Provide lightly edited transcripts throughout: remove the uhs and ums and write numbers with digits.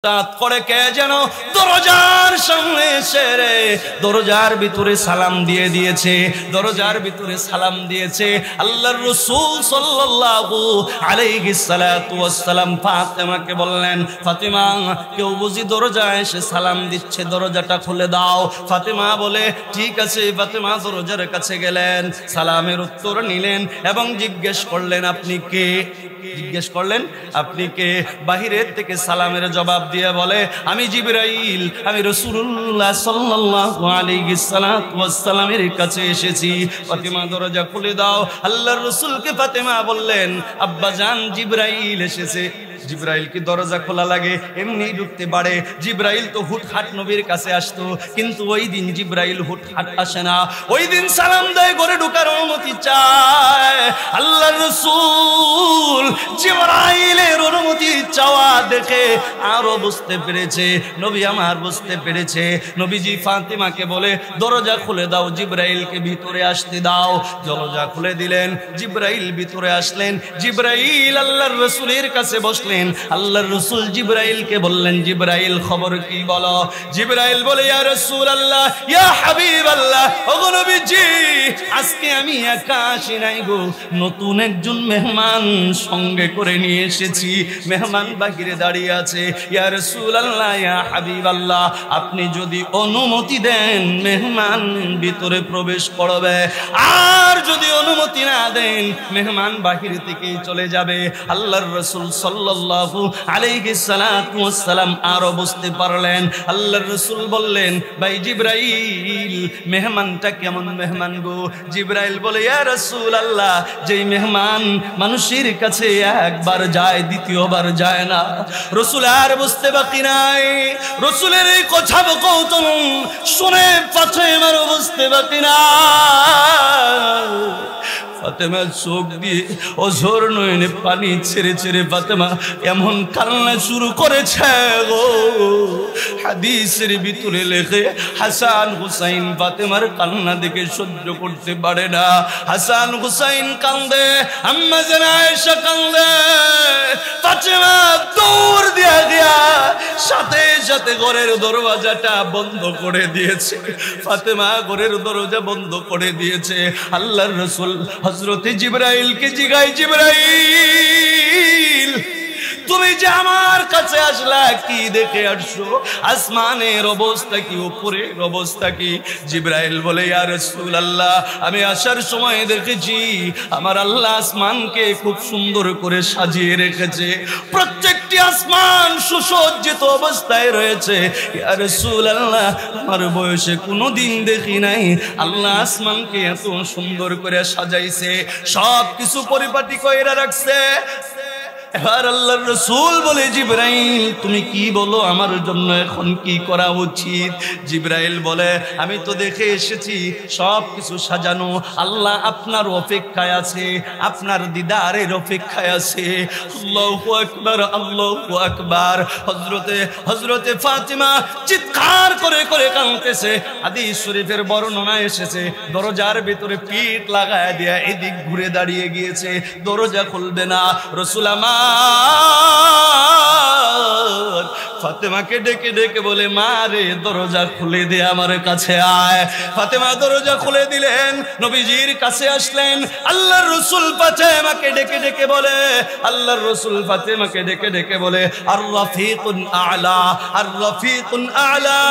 করে কে যেন দরজার সামনে এসে রে দরজার ভিতরে সালাম দিয়ে দিয়েছে, দরজার ভিতরে সালাম দিয়েছে। আল্লাহর রাসূল সাল্লাল্লাহু আলাইহি সাল্লাতু ওয়াস সালাম ফাতেমাকে বললেন, ফাতেমা কেউ বুঝি দরজায় এসে সালাম দিচ্ছে, দরজাটা খুলে দাও। ফাতেমা বলে ঠিক আছে। ফাতেমা দরজার কাছে গেলেন, সালামের উত্তর নিলেন এবং জিজ্ঞেস করলেন আপনি কে? জিজ্ঞেস করলেন আপনি কে? বাহিরের থেকে সালামের জবাব দিয়ে বলে আমি জিবরাইল, আমি রাসূলুল্লাহ সাল্লাল্লাহু আলাইহি ওয়াসাল্লামের কাছে এসেছি। ফাতেমা দরজা খুলে দাও। আল্লাহর রাসূলকে ফাতেমা বললেন আব্বা জান জিবরাইল এসেছে। জিবরাইল কি দরজা খোলা লাগে? এমনি ঢুকতে পারে? জিবরাইল তো হুটহাট নবীর কাছে আসতো, কিন্তু ওই দিন জিবরাইল হুটহাট আসে না। ওই দিন সালাম দেয়, ঘরে ঢোকার অনুমতি চায়। আল্লাহর রাসূল জিবরাইলের অনুমতি চাওয়া দেখে আরো বুঝতে পেরেছে, নবী আমার বুঝতে পেরেছে। নবীজি ফাতেমাকে বলে দরজা খুলে দাও, জিবরাইলকে ভিতরে আসতে দাও। দরজা খুলে দিলেন, জিবরাইল ভিতরে আসলেন। জিবরাইল আল্লাহর রাসূলের কাছে বসলেন। আল্লাহর রাসূল জিবরাইলকে বললেন জিবরাইল খবর কি বলো? জিবরাইল বলে ইয়া রাসূলুল্লাহ, ইয়া হাবিবাল্লাহ, ওগো নবীজি আজকে আমি একা আসি নাই গো, নতুন একজন মেহমান সঙ্গে করে নিয়ে এসেছি। মেহমান বাহিরে দাঁড়িয়ে আছে। ইয়া রাসূলুল্লাহ, ইয়া হাবিবাল্লাহ, আপনি যদি অনুমতি দেন মেহমান ভিতরে প্রবেশ করবে, আর যদি অনুমতি না দেন মেহমান বাহির থেকেই চলে যাবে। আল্লাহর রাসূল সাল্লাল্লাহু আলাইহি সাল্লাতু ওয়াস সালাম আরো বুঝতে পারলেন। আল্লাহর রাসূল বললেন ভাই জিবরাইল মেহমানটা কেমন মেহমান গো? জিবরাইল বলে ইয়া রাসূলুল্লাহ, যেই মেহমান মানুষের কাছে একবার যায় দ্বিতীয়বার যায় না। রাসূল আর বুঝতে বাকি নাই। রাসূলের এই কথা কৌতুন শুনে ফাতেমার বুঝতে বাকি না। ফাতেমা চোখ দিয়ে অঝোর নয়নে পানি ছেড়ে ছেড়ে ফাতেমা এমন কান্না শুরু করেছে গো। হাদিসের ভিতরে লেখে হাসান হুসাইন ফাতেমার কান্না দেখে সহ্য করতে পারে না। হাসান হুসাইন কান্দে, আম্মা জান আয়েশা কান্দে। ফাতেমা দৌড় দিয়া গিয়া সাথে সাথে ঘরের দরওয়াজাটা বন্ধ করে দিয়েছে। ফাতেমা ঘরের দরজা বন্ধ করে দিয়েছে। আল্লাহর রাসূল হযরতে জিবরাইলকে জিগায়, জিবরাইল তুমি যে আমার কাছে আসলা কি দেখে আসছো? আসমানের অবস্থা কি, উপরের অবস্থা কি? জিবরাইল বলে ইয়া রাসূলুল্লাহ, আমি আসার সময় দেখেছি আমার আল্লাহ আসমানকে খুব সুন্দর করে সাজিয়ে রেখেছে। প্রত্যেকটি আসমান সুসজ্জিত অবস্থায় রয়েছে। ইয়া রাসূলুল্লাহ, আমার বয়সে কোনোদিন দেখি নাই আল্লাহ আসমানকে এত সুন্দর করে সাজাইছে, সব কিছু পরিপাটি কইরা রাখছে। এবার আল্লাহর রাসূল বলে জিবরাইল তুমি কি বলো, আমার জন্য এখন কি করা উচিত? জিবরাইল বলে আমি তো দেখে এসেছি সব কিছু সাজানো, আল্লাহ আপনার অপেক্ষায় আছে, আপনার দিদারের অপেক্ষায় আছে। আল্লাহু আকবার, আল্লাহু আকবার। হযরতে ফাতেমা চিৎকার করে করে কাঁদতেছে। হাদিস শরীফের বর্ণনা এসেছে দরজার ভিতরে পিঠ লাগায় দিয়া এদিক ঘুরে দাঁড়িয়ে গিয়েছে, দরজা খুলবে না। রাসূল আমার ফাতেমাকে ডেকে ডেকে বলে মা রে দরজা খুলে দে, আমার কাছে আয়। ফাতেমা দরজা খুলে দিলেন, নবীজির কাছে আসলেন। আল্লাহর রাসূল ফাতেমাকে ডেকে ডেকে বলে, আল্লাহর রাসূল ফাতেমাকে ডেকে ডেকে বলে আর রাফিকুন আ'লা, আর রাফিকুন আ'লা,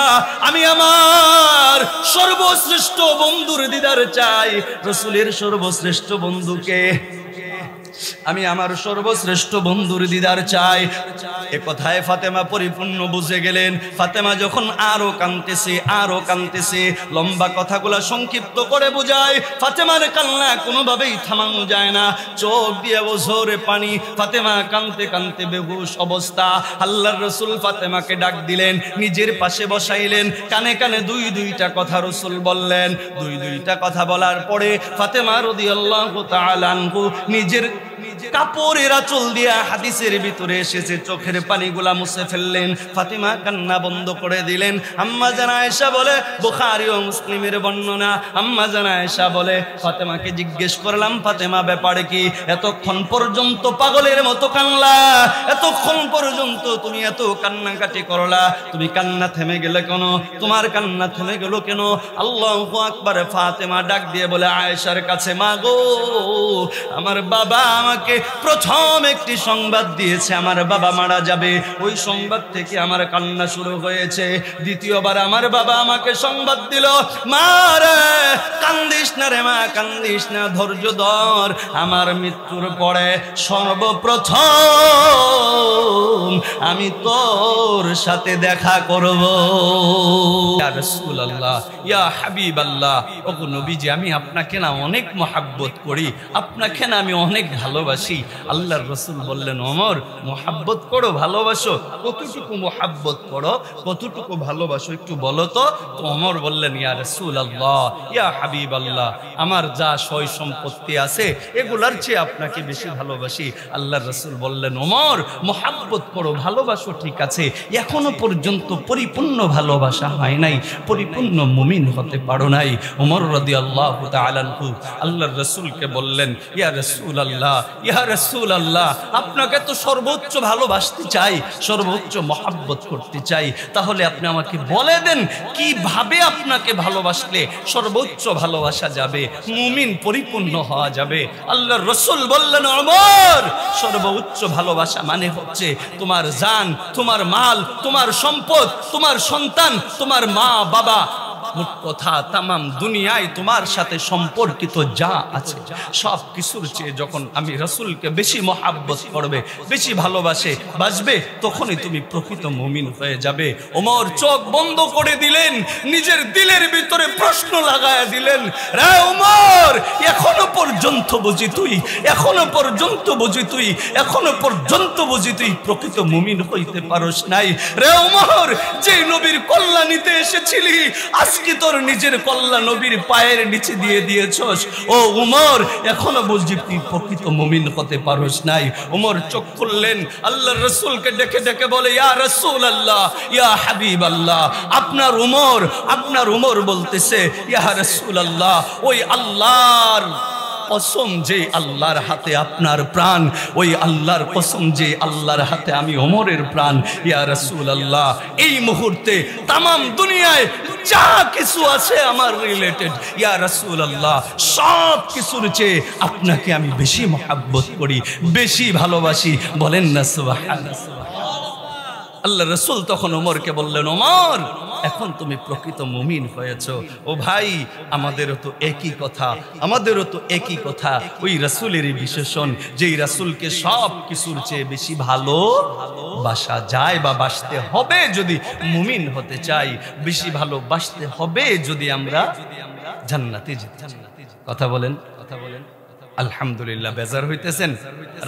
আমি আমার সর্বশ্রেষ্ঠ বন্ধুর দিদার চাই। রাসূলের সর্বশ্রেষ্ঠ বন্ধুকে আমি আমার সর্বশ্রেষ্ঠ বন্ধুর দিদার চাই। এ কথায় ফাতেমা পরিপূর্ণ বুঝে গেলেন। ফাতেমা যখন আরো কাঁদতেছে, লম্বা কথাগুলা সংক্ষিপ্ত করে বুঝায়। ফাতেমার কান্না কোনোভাবেই থামানো যায় না, চোখ দিয়ে ওঝরে পানি। ফাতেমা কাঁদতে কাঁদতে বেহুশ অবস্থা। আল্লাহর রাসূল ফাতেমাকে ডাক দিলেন, নিজের পাশে বসাইলেন, কানে কানে দুইটা কথা রাসূল বললেন। দুইটা কথা বলার পরে ফাতেমা রাদিয়াল্লাহু তাআলা আনহু নিজের কাপড়ের আঁচল দিয়া, হাদিসের ভিতরে এসেছে চোখের পানিগুলা মুছে ফেললেন। ফাতেমা কান্না বন্ধ করে দিলেন। আম্মা জান আয়েশা বলে, বুখারী ও মুসলিমের বর্ণনা, আম্মা জান আয়েশা বলে ফাতেমাকে জিজ্ঞেস করলাম, ফাতেমা ব্যাপারে কি? এতক্ষণ পর্যন্ত পাগলের মতো কান্না, এতক্ষণ পর্যন্ত তুমি এত কান্নাকাটি করলা, তুমি কান্না থেমে গেলে কেন? তোমার কান্না থেমে গেল কেন? আল্লাহু আকবার। ফাতেমা ডাক দিয়ে বলে আয়েশার কাছে, মা গো, আমার বাবা আমাকে প্রথম একটি সংবাদ দিয়েছে, আমার বাবা মারা যাবে। ওই সংবাদ থেকে আমার কান্না শুরু হয়েছে। দ্বিতীয়বার আমার বাবা আমাকে সংবাদ দিল, মা রে কান্দিস না রে মা, কান্দিস না, ধৈর্য ধর, আমার মৃত্যুর পরে সর্বপ্রথম আমি তোর সাথে দেখা করব। ইয়া রাসূলুল্লাহ, ইয়া হাবিবাল্লাহ, ওগো নবীজি, আমি আপনাকে না অনেক মহব্বত করি, আপনাকে না আমি অনেক ভালোবাসি। আল্লাহর রাসূল বললেন, ওমর মহব্বত করো, ভালোবাসো, কতটুকু মহব্বত করো, কতটুকু ভালোবাসো একটু বলো তো। ওমর বললেন, ইয়া রাসূলুল্লাহ, ইয়া হাবিবাল্লাহ, আমার যা সয় সম্পত্তি আছে এগুলার চেয়ে আপনাকে বেশি ভালোবাসি। আল্লাহর রাসূল বললেন, ওমর মহব্বত করো, ভালোবাসো, ঠিক আছে, এখনো পর্যন্ত পরিপূর্ণ ভালোবাসা হয় নাই, পরিপূর্ণ মুমিন হতে পারো নাই। ওমর রাদিয়াল্লাহু তাআলা আনহু আল্লাহর রাসূলকে বললেন, ইয়া রাসূলুল্লাহ, ইয়া রাসূলুল্লাহ, আপনাকে তো সর্বোচ্চ ভালোবাসতে চাই, সর্বোচ্চ মহব্বত করতে চাই, তাহলে আপনি আমাকে বলে দেন কিভাবে আপনাকে ভালোবাসলে সর্বোচ্চ ভালোবাসা যাবে, মুমিন পরিপূর্ণ হওয়া যাবে। আল্লাহর রাসূল বললেন, ওমর সর্বোচ্চ ভালোবাসা মানে হচ্ছে তোমার জান, তোমার মাল, তোমার সম্পদ, তোমার সন্তান, তোমার মা বাবা, মোট কথা তামাম দুনিয়ায় তোমার সাথে সম্পর্কিত যা আছে সব কিছুর চেয়ে যখন আমি রাসূলকে বেশি মহব্বত করবে, বেশি ভালোবাসে বাসবে, তখনই তুমি প্রকৃত মুমিন হয়ে যাবে। ওমর চোখ বন্ধ করে দিলেন, নিজের দিলের ভিতরে প্রশ্ন লাগায়া দিলেন, রে ওমর, এখনো পর্যন্ত বুঝি তুই, এখনো পর্যন্ত বুঝি তুই, এখনো পর্যন্ত বুঝি তুই প্রকৃত মুমিন হইতে পারস নাই? রে ওমর, যে নবীর কল্যাণ নিতে এসেছিলি, আজকে তোর নিজের কল্যাণ নবীর পায়ের নিচে দিয়ে দিয়েছস। ও উমর, এখনো বুঝি তুই প্রকৃত মুমিন হতে পারস নাই। উমর চোখ খুললেন, আল্লাহর রাসূলকে ডেকে ডেকে বলে, ইয়া রাসূলুল্লাহ, ইয়া হাবিবাল্লাহ, আপনার উমর বলতেছে, ইয়া রাসূলুল্লাহ, ওই আল্লাহর কসম যে আল্লাহর হাতে আপনার প্রাণ, ওই আল্লাহর কসম যে আল্লাহর হাতে আমি ওমরের প্রাণ। ইয়া রাসূলুল্লাহ, এই মুহূর্তে তামাম দুনিয়ায় যা কিছু আছে আমার রিলেটেড, ইয়া রাসূলুল্লাহ, সব কিছুর চেয়ে আপনাকে আমি বেশি মহব্বত করি, বেশি ভালোবাসি। বলেন না সুবহানাল্লাহ। আল্লাহ রাসূল তখন ওমরকে বললেন, ওমর, এখন তুমি প্রকৃত মুমিন হয়েছো। ও ভাই, আমাদেরও তো একই কথা, আমাদেরও তো একই কথা। ওই রাসূলেরই বিশেষণ, যেই রাসূলকে সব কিছুর চেয়ে বেশি ভালোবাসা যায় বা বাসতে হবে যদি মুমিন হতে চাই, বেশি ভালোবাসতে হবে যদি আমরা জান্নাতে যেতে চাই। কথা বলেন, কথা বলেন। আলহামদুলিল্লাহ। বেজার হইতেছেন,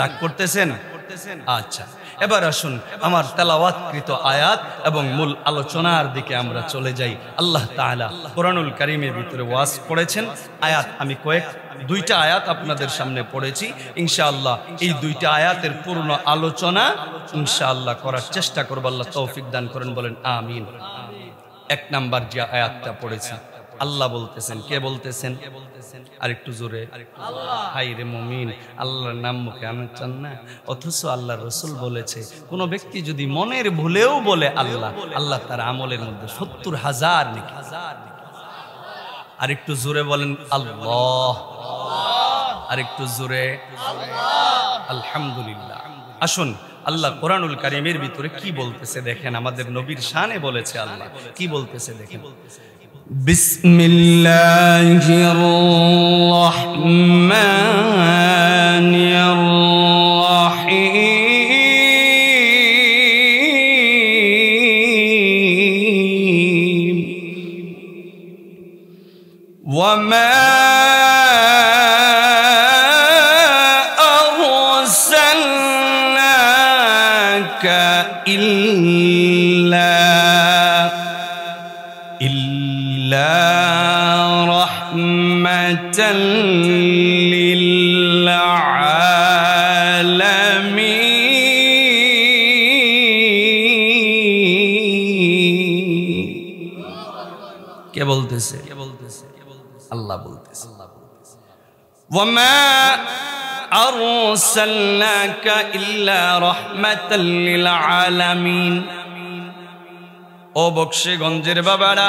রাগ করতেছেন? আচ্ছা, এবার আসুন আমার তেলাওয়াতকৃত আয়াত এবং মূল আলোচনার দিকে আমরা চলে যাই। আল্লাহ তাআলা কোরআনুল কারীমের ভিতরে ওয়াজ করেছেন। আয়াত আমি দুইটা আয়াত আপনাদের সামনে পড়েছি। ইনশাআল্লাহ এই দুইটা আয়াতের পূর্ণ আলোচনা ইনশাআল্লাহ করার চেষ্টা করব। আল্লাহ তৌফিক দান করেন, বলেন আমিন। এক নাম্বার যে আয়াতটা পড়েছি, আল্লাহ বলতেছেন, কে বলতেছেন? আরেকটু জোরে। হাই রে মুমিন, আল্লাহর নাম মুখে আনতে চান না, অথচ আল্লাহর রাসূল বলেছে কোন ব্যক্তি যদি মনের ভুলেও বলে আল্লাহ, আল্লাহ তার আমলের মধ্যে ৭০,০০০ নেকি। আরেকটু জোরে বলেন আল্লাহ, আরেকটু জোরে আলহামদুলিল্লাহ। আসুন আল্লাহ কোরআনুল কারীমের ভিতরে কি বলতেছে দেখেন, আমাদের নবীর শানে বলেছে আল্লাহ কি বলতেছে দেখেন। বিসমিল্লাহির রহমানির রহিম ওয়া মা رحمة للعالمين কে বলতেছে? আল্লাহ বলতেছে, ওয়ামা আরসালনাকা ইল্লা রাহমাতাল লিল আলামিন। ও বক্সিগঞ্জের বাবারা,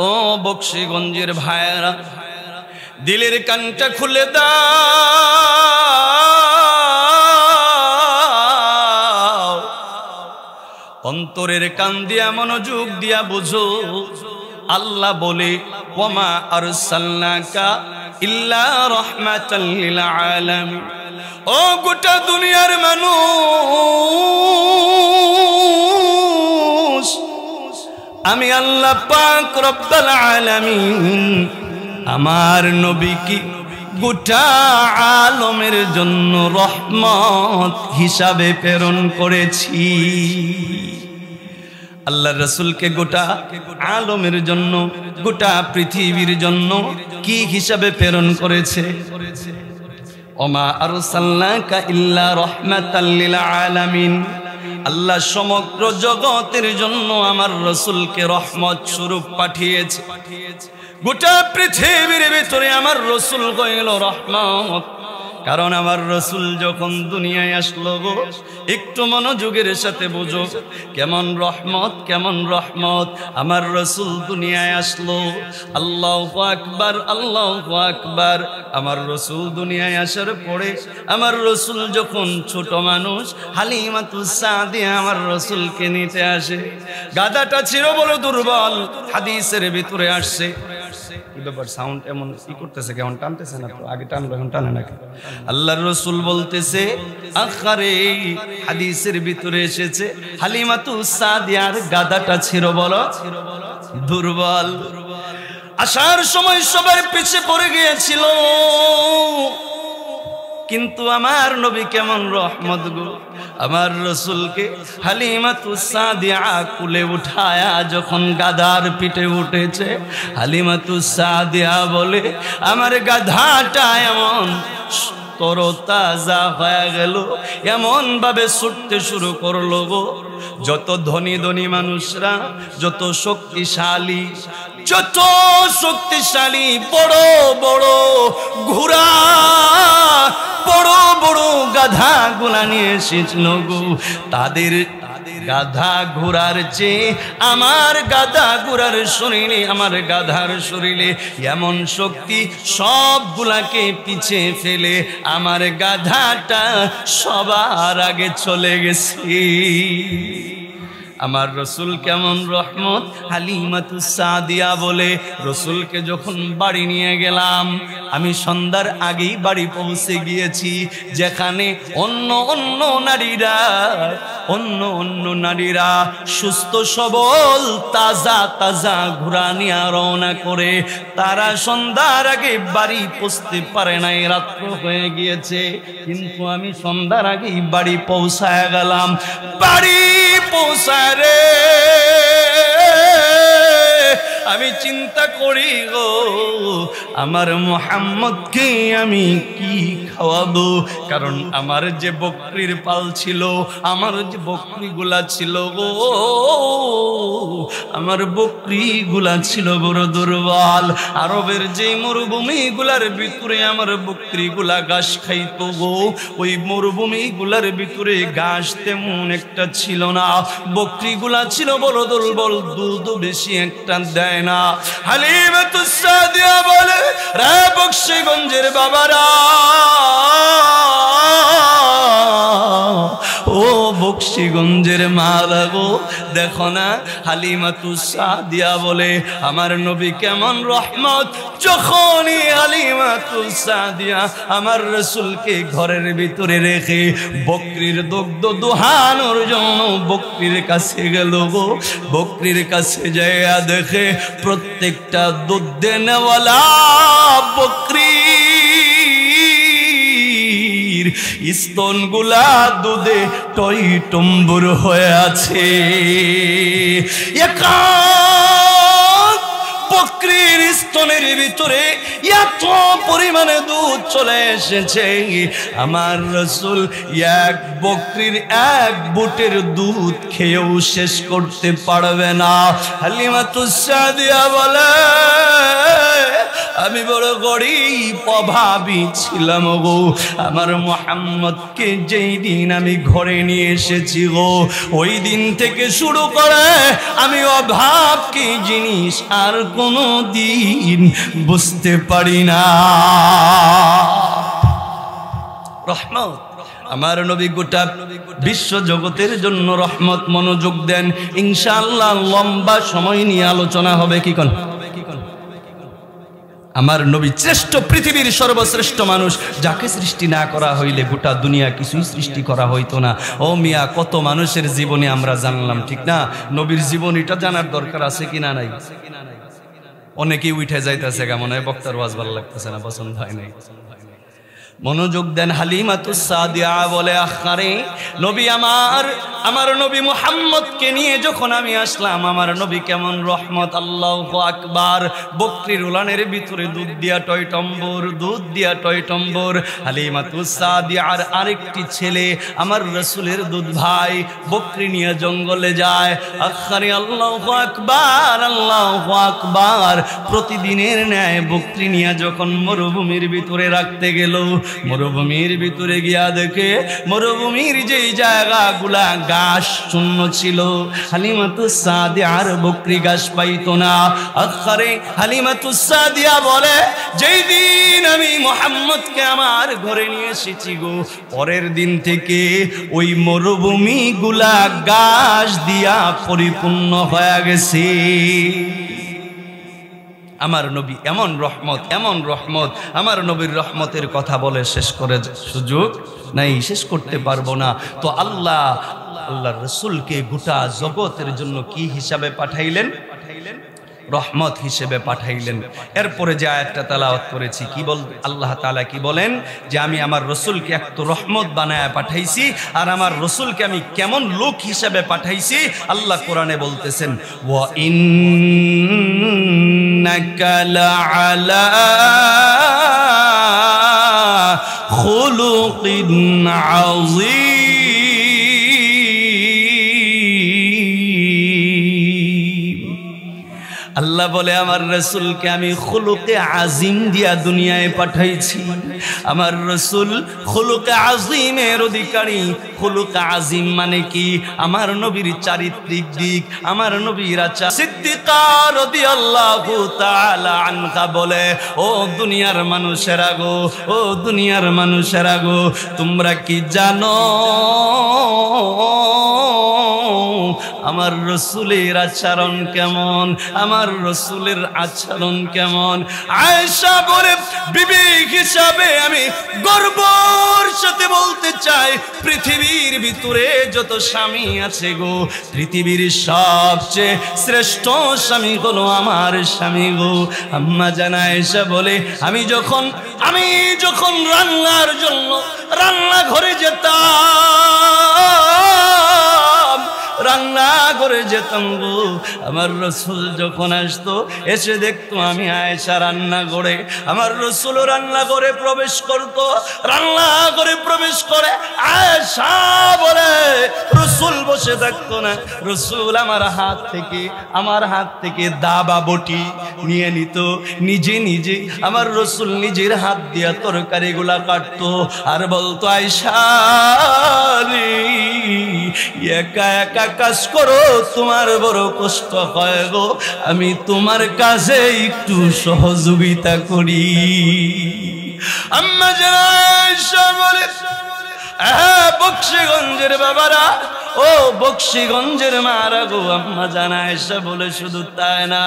ও বক্সিগঞ্জের ভাইয়েরা, দিলের কানটা খুলে দাও, অন্তরের কান দিয়া মনোযোগ দিয়া বুঝো। আল্লাহ বলে ওয়ামা আরসালনাকা ইল্লা রাহমাতাল লিল আলামিন। ও গোটা দুনিয়ার মানুষ, আমি আল্লাহ পাক রব্বুল আলামিন আমার নবীকে গোটা আলমের জন্য রহমত হিসাবে প্রেরণ করেছি। আল্লাহর রাসূলকে গোটা আলমের জন্য, গোটা পৃথিবীর জন্য কি হিসাবে প্রেরণ করেছে? ওমা আরসালনাকা ইল্লা রাহমাতাল লিল আলামিন। আল্লাহ সমগ্র জগতের জন্য আমার রাসূলকে রহমত স্বরূপ পাঠিয়েছে। গোটা পৃথিবীর ভিতরে আমার রাসূল হইল রহমত। কারণ আমার রাসূল যখন দুনিয়ায় আসলো গো, একটু মনোযোগের সাথে বুঝো কেমন রহমত, কেমন রহমত। আমার রাসূল দুনিয়ায় আসলো, আল্লাহু আকবার, আল্লাহু আকবার। আমার রাসূল দুনিয়ায় আসার পরে আমার রাসূল যখন ছোট মানুষ, হালিমাতুস সাদিয়া আমার রাসূলকে নিতে আসে। গাধাটা ছিল বড় দুর্বল, হাদিসের ভিতরে আসছে। ব্যাপার সাউন্ড এমন কি করতেছে, কেমন টানতেছে না তো? আগে টানলো, এখন টানে নাকি? আল্লাহর রাসূল বলতেছে, আখারে হাদিসের ভিতরে এসেছে হালিমাতুস সাদিয়ার গাধাটা ছিল বলো দুর্বল। আসার সময় সবার পিছে পড়ে গিয়েছিল, কিন্তু আমার নবী কেমন রহমত গো, আমার রাসূলকে হালিমাতুস সাদিয়া কুলে উঠায়া যখন গাধার পিঠে উঠেছে, হালিমাতুস সাদিয়া বলে আমার গাধাটা এমন তরতাজা হয়ে গেল, এমন ভাবে ছুটতে শুরু করলো গো। যত ধনী ধনী মানুষরা, যত শক্তিশালী, যত শক্তিশালী বড় বড় ঘোড়া, বড় বড় গাধা গুলা নিয়ে এসেছিল গো, তাদের গাধা ঘোড়ার চেয়ে আমার গাধা ঘোড়ার শরীরে, আমার গাধার শরীরে এমন শক্তি, সবগুলাকে পিছে ফেলে আমার গাধাটা সবার আগে চলে গেছে। আমার রাসূল কেমন রহমত। হালিমাতুস সাদিয়া বলে রাসূলকে যখন বাড়ি নিয়ে গেলাম, আমি সন্ধ্যার আগেই বাড়ি পৌঁছে গিয়েছি, যেখানে অন্য অন্য নারীরা সুস্থ সবল তাজা তাজা ঘোড়া নিয়ে রওনা করে, তারা সন্ধ্যার আগে বাড়ি পৌঁছতে পারে নাই, রাত্র হয়ে গিয়েছে। কিন্তু আমি সন্ধ্যার আগেই বাড়ি পৌঁছায় গেলাম। বাড়ি পৌঁছায় রে আমি চিন্তা করি গো, আমার মুহাম্মদকে আমি কি খাওয়াবো? কারণ আমার যে বকরির পাল ছিল, আমার যে বকরিগুলা ছিল গো, আমার বকরিগুলা ছিল বড় দুর্বল। আরবের যে মরুভূমিগুলার ভিতরে আমার বকরিগুলা ঘাস খাইতো গো, ওই মরুভূমিগুলার ভিতরে ঘাস তেমন একটা ছিল না, বকরিগুলা ছিল বড় দুর্বল, দুধ বেশি একটা দেয় না। হালিমাতুস সাদিয়া বলে, রে বক্সিগঞ্জের বাবারা, ও বক্সিগঞ্জের মারা গো, দেখো না হালিমাতুস সাদিয়া বলে আমার নবী কেমন রহমত। যখনই হালিমাতুস সাদিয়া আমার রাসূলকে ঘরের ভিতরে রেখে বকরির দুগ্ধ দোহানোর জন্য বকরির কাছে গেল গো, বকরির কাছে যাইয়া দেখে প্রত্যেকটা দুধ দেনেওয়ালা বকরি স্তনগুলা দুধে টই টম্বুর হয়ে আছে। বকরির স্তনের ভিতরে এত পরিমাণে দুধ চলে এসেছে, আমার রাসূল এক বকরির এক বুটের দুধ খেয়েও শেষ করতে পারবে না। হালিমাতুস সাদিয়া বলে, আমি বড় গরিব অভাবী ছিলাম গো, আমার মুহাম্মদকে যেই দিন আমি ঘরে নিয়ে এসেছি গো, ওই দিন থেকে শুরু করে আমি অভাব কি জিনিস আর কোনো দিন বুঝতে পারি না। রহমত, আমার নবী গোটা বিশ্ব জগতের জন্য রহমত। মনোযোগ দেন, ইনশাআল্লাহ লম্বা সময় নিয়ে আলোচনা হবে। কি কোন আমার নবী শ্রেষ্ঠ, পৃথিবীর সর্বশ্রেষ্ঠ মানুষ, যাকে সৃষ্টি না করা হইলে গোটা দুনিয়া কিছুই সৃষ্টি করা হইতো না। ও মিয়া, কত মানুষের জীবনী আমরা জানলাম, ঠিক না? নবীর জীবনীটা জানার দরকার আছে কিনা নাই? অনেকেই উঠে যাইতেছে, কেমন হয় বক্তার ওয়াজ ভালো লাগতেছে না, পছন্দ হয় নাই। মনোযোগ দেন, হালিমাতুস সাদিয়া বলে, আখারে নবী আমার নবী মুহাম্মদকে নিয়ে যখন আমি আসলাম, আমার নবী কেমন রহমত। আল্লাহু আকবার। বকরির উলানের ভিতরে দুধ দিয়া টয়টম্বর, দুধ দিয়া টয়টম্বর। হালিমাতুস সাদিয়ার আরেকটি ছেলে আমার রাসূলের দুধ ভাই বকরি নিয়ে জঙ্গলে যায়। আখারে আল্লাহু আকবার, আল্লাহু আকবার। প্রতিদিনের ন্যায় বকরি নিয়ে যখন মরুভূমির ভিতরে রাখতে গেল, মরুভূমির ভিতরে গিয়া দেখে মরুভূমির যেই জায়গাগুলা ঘাস শূন্য ছিল, হালিমাতুস সাদিয়ার বকরি ঘাস পাইতো না। আখারে হালিমাতুস সাদিয়া বলে, যেই দিন আমি মুহাম্মদকে আমার ঘরে নিয়ে এসেছি গো, পরের দিন থেকে ওই মরুভূমিগুলা ঘাস দিয়া পরিপূর্ণ হয়ে গেছে। আমার নবী এমন রহমত, এমন রহমত। আমার নবীর রহমতের কথা বলে শেষ করে সুযোগ নাই, শেষ করতে পারবো না। তো আল্লাহর রাসূলকে গোটা জগতের জন্য কি হিসাবে পাঠাইলেন? রহমত হিসেবে পাঠাইলেন। এরপরে যে আয়াতটা তেলাওয়াত করেছি, কি বল আল্লাহ তাআলা কি বলেন? যে আমি আমার রাসূলকে একটু রহমত বানায়া পাঠাইছি। আর আমার রাসূলকে আমি কেমন লোক হিসেবে পাঠাইছি আল্লাহ কোরআনে বলতেছেন, ওয়া ইন্নাকা লাআলা খুলুকিন আযীম। আল্লাহ বলে, আমার রাসূলকে আমি খুলুকে আজিম দিয়া দুনিয়ায় পাঠাইছি। আমার রাসূল খুলুকে আজিমের অধিকারী। খুলুকে আজিম মানে কি? আমার নবীর চারিত্রিক দিক, আমার নবীর আচার। সিদ্দিকা রাদিয়াল্লাহু তাআলা আনহা বলে, ও দুনিয়ার মানুষেরা গো, ও দুনিয়ার মানুষেরা গো, তোমরা কি জানো আমার রাসূলের আচরণ কেমন? আমার রাসূলের আচরণ কেমন? আয়েশা বলে, বিবেক হিসাবে আমি গর্বের সাথে বলতে চাই, পৃথিবীর ভিতরে যত স্বামী আছে গো, পৃথিবীর সবচেয়ে শ্রেষ্ঠ স্বামী হলো আমার স্বামী গো। আম্মা জান আয়েশা বলে, আমি যখন রান্নার জন্য রান্নাঘরে যেতাম, রান্না করে যেতাম গো, আমার রাসূল যখন আসতো, এসে দেখতো আমি আয়েশা রান্না করে, আমার রাসূল রান্না করে প্রবেশ করতো। রান্না করে প্রবেশ করে আয়েশা বলে, রাসূল বসে থাকতো না, রাসূল আমার হাত থেকে দাবা বটি নিয়ে নিত, নিজে আমার রাসূল নিজের হাত দিয়া তরকারিগুলা কাটতো আর বলতো, আয়েশা রে, একা একা কাজ করো, তোমার বড় কষ্ট হয় গো, আমি তোমার কাজে একটু সহযোগিতা করি। আম্মা জান আয়েশা বলে, বক্সিগঞ্জের বাবারা, ও বক্সিগঞ্জের মারা গো, আম্মা জান আয়েশা বলে, শুধু তাই না,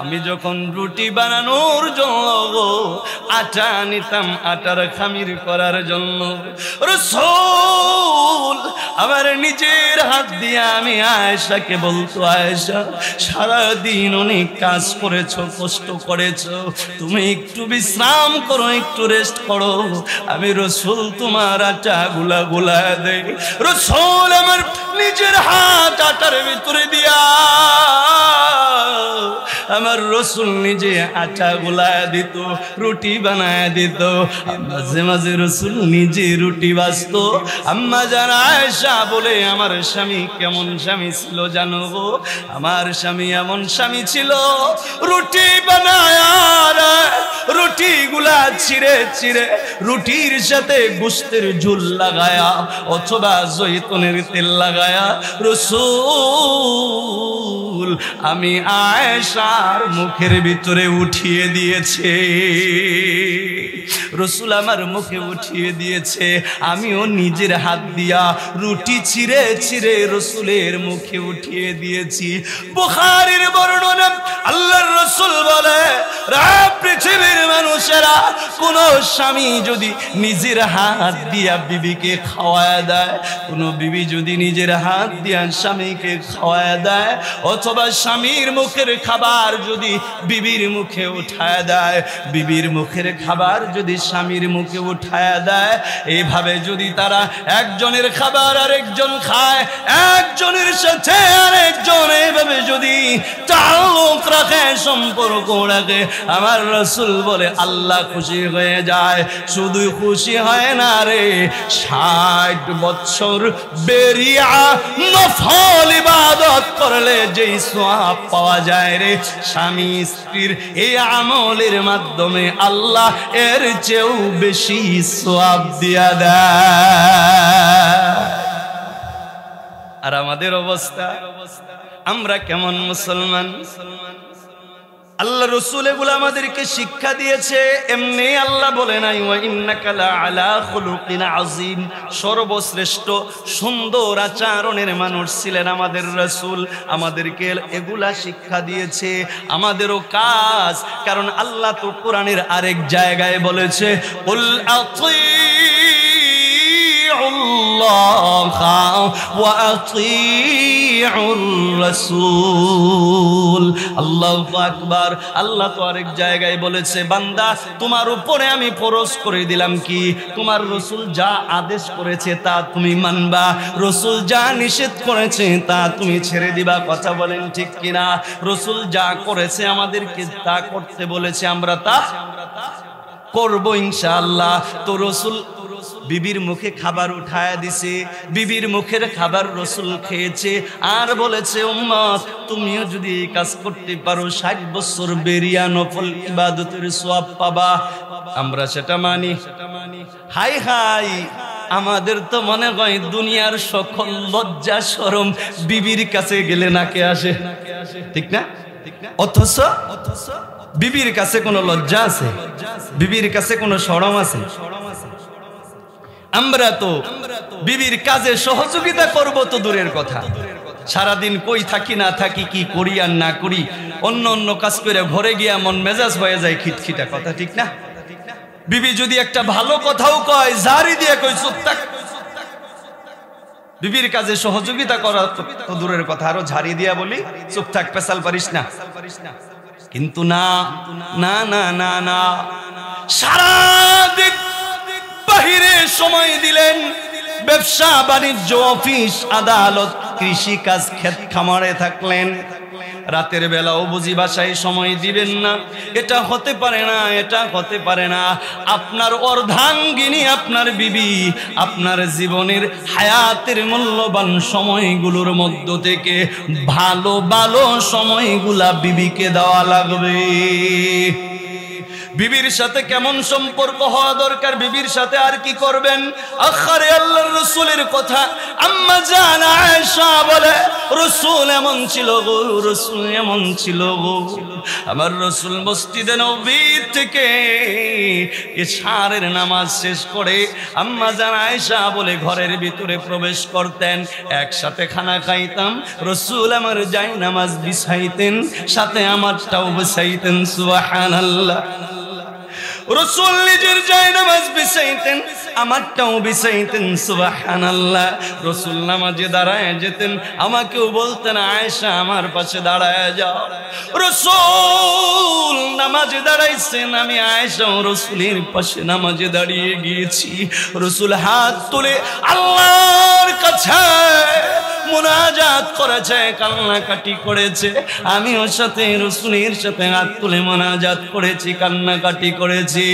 আমি যখন রুটি বানানোর জন্য গো আটা নিতাম, আটার খামির করার জন্য, রাসূল আমার নিজের হাত দিয়ে আমি আয়েশাকে বলতো, আয়েশা সারাদিন অনেক কাজ করেছো, কষ্ট করেছো, তুমি একটু বিশ্রাম করো, একটু রেস্ট করো, আমি রাসূল তোমার আটা গুলা দেই। রাসূল আমার নিজের হাত আটার ভিতরে দিয়া আমার রসুল নিজে আটা গুলায় দিত, রুটি বানায় দিত, মাঝে মাঝে রসুল নিজে রুটি বাজতো। আম্মা জান আয়েশা বলে আমার স্বামী কেমন স্বামী ছিল জানো গো? আমার স্বামী এমন স্বামী ছিল, রুটি বানায় রুটি গুলা ছিঁড়ে ছিঁড়ে রুটির সাথে গোশতের ঝোল লাগায়া অথবা জৈতুনের তেল লাগায়া রসুল আমি আয়েশার মুখের ভিতরে উঠিয়ে দিয়েছে। রসুল আমার মুখে উঠিয়ে দিয়েছে, আমিও নিজের হাত দিয়া রুটি ছিঁড়ে ছিঁড়ে রসুলের মুখে উঠিয়ে দিয়েছি। বুখারীর বর্ণনা, আল্লাহর রসুল বলে, পৃথিবীর মানুষেরা কোন স্বামী যদি নিজের হাত দিয়া বিবিকে খাওয়ায় দেয়, কোন বিবি যদি নিজের হাত দিয়া স্বামীকে খাওয়ায় দেয়, অথবা স্বামীর মুখের খাবার যদি বিবির মুখে উঠায় দেয়, বিবির মুখের খাবার যদি স্বামীর মুখে উঠায় দেয়, এইভাবে যদি তারা একজনের খাবার আরেকজন খায়, একজনের সাথে আরেকজন এইভাবে যদি তাল্লুক রাখে, সম্পর্ক রাখে, আমার রাসূল বলে আল্লাহ খুশি হয়ে যায়। শুধু খুশি হয় না রে, 60 বছর বেরিয়া নফল ইবাদত করলে যেই সওয়াব পাওয়া যায় রে, স্বামী স্ত্রীর এই আমলের মাধ্যমে আল্লাহ এর চেয়েও বেশি সওয়াব দিয়া দেয়। আর আমাদের অবস্থা, আমরা কেমন মুসলমান? আল্লাহ রসুল এগুলো আমাদেরকে শিক্ষা দিয়েছে, এমনি আল্লাহ বলে নাই ওয়া ইন্নাকা লাআলা খুলুকিন আযীম। সর্বশ্রেষ্ঠ সুন্দর আচরণের মানুষ ছিলেন আমাদের রাসূল, আমাদেরকে এগুলা শিক্ষা দিয়েছে। আমাদেরও কাজ, কারণ আল্লাহ তো কোরআনের আরেক জায়গায় বলেছে, কুল আল্লাহু আকবার। আল্লাহ তো আরেক জায়গায় বলেছে, বান্দা তোমার উপরে আমি ফরজ করে দিলাম কি, তোমার রসুল যা আদেশ করেছে তা তুমি মানবা, রসুল যা নিষেধ করেছে তা তুমি ছেড়ে দিবা। কথা বলেন ঠিক কিনা? রসুল যা করেছে আমাদেরকে তা করতে বলেছে, আমরা তা করব ইনশাআল্লাহ। তো রসুল বিবির মুখে খাবার উঠায় দিছে, বিবির মুখের খাবার রসুল খেয়েছে, আর বলেছে উম্মত তুমিও যদি এই কাজ করতে পারো 60 বছর বেরিয়া নফল ইবাদতের সওয়াব পাবা। আমরা সেটা মানি। হাই হাই, আমাদের তো মনে হয় দুনিয়ার সকল লজ্জা শরম বিবির কাছে গেলে নাকে আসে, ঠিক না? অথচ বিবির কাছে কোনো লজ্জা আছে? বিবির কাছে কোনো শরম আছে? আমরা তো বিবির কাজে সহযোগিতা করব তো দূরের কথা, সারাদিন কই থাকি না থাকি, কি করি আর না করি, অন্য অন্য কাজ করে ঘরে গিয়া মন মেজাজ হয়ে যায় খিটখিটা। কথা ঠিক না? বিবি যদি একটা ভালো কথাও কয়, জারি দিয়ে কই চুপ থাক। বিবির কাজে সহযোগিতা করা তো দূরের কথা, আরো ঝাড়ি দিয়া বলি চুপ থাক, পেশাল পারিস না। কিন্তু না না না না না, সারাদিন বাহিরে সময় দিলেন, ব্যবসা বাণিজ্য, অফিস আদালত, কৃষি কাজ, ক্ষেত খামারে থাকলেন, রাতের বেলাও বুঝি বাসায় সময় দিবেন না। এটা হতে পারে না, এটা হতে পারে না। আপনার অর্ধাঙ্গিনী আপনার বিবি, আপনার জীবনের হায়াতের মূল্যবান সময়গুলোর মধ্য থেকে ভালো ভালো সময়গুলা বিবিকে দেওয়া লাগবে। বিবির সাথে কেমন সম্পর্ক হওয়া দরকার, বিবির সাথে আর কি করবেন? আখারে আল্লাহর রাসূলের কথা আম্মা জান আয়েশা বলে, রাসূল এমন ছিল গো, রাসূল এমন ছিল গো। আমার রাসূল মসজিদে নববী থেকে ইশারের নামাজ শেষ করে আম্মা জান আয়েশা বলে ঘরের ভিতরে প্রবেশ করতেন, একসাথে খানা খাইতাম, রাসূল আমার যাই নামাজ বিছাইতেন, সাথে আমারটাও বিছাইতেন। সুবহানাল্লাহ। রাসূল নিজের জায়নামাজ বিছাইতেন, আমারটাও বিছাইতেন। সুবহানাল্লাহ। রাসূল নামাজে দাঁড়ায় যেতেন, আমাকেও বলতেন আয়েশা আমার পাশে দাঁড়ায় যাও। রাসূল নামাজে দাঁড়াইছেন, আমি আয়েশা ও রাসূলের পাশে নামাজে দাঁড়িয়ে গিয়েছি। রাসূল হাত তুলে আল্লাহর কাছে মুনাজাত করেছে, কান্নাকাটি করেছে। আমিও সাথে রাসূলের সাথে হাত তুলে মুনাজাত করেছি, কান্নাকাটি করেছি।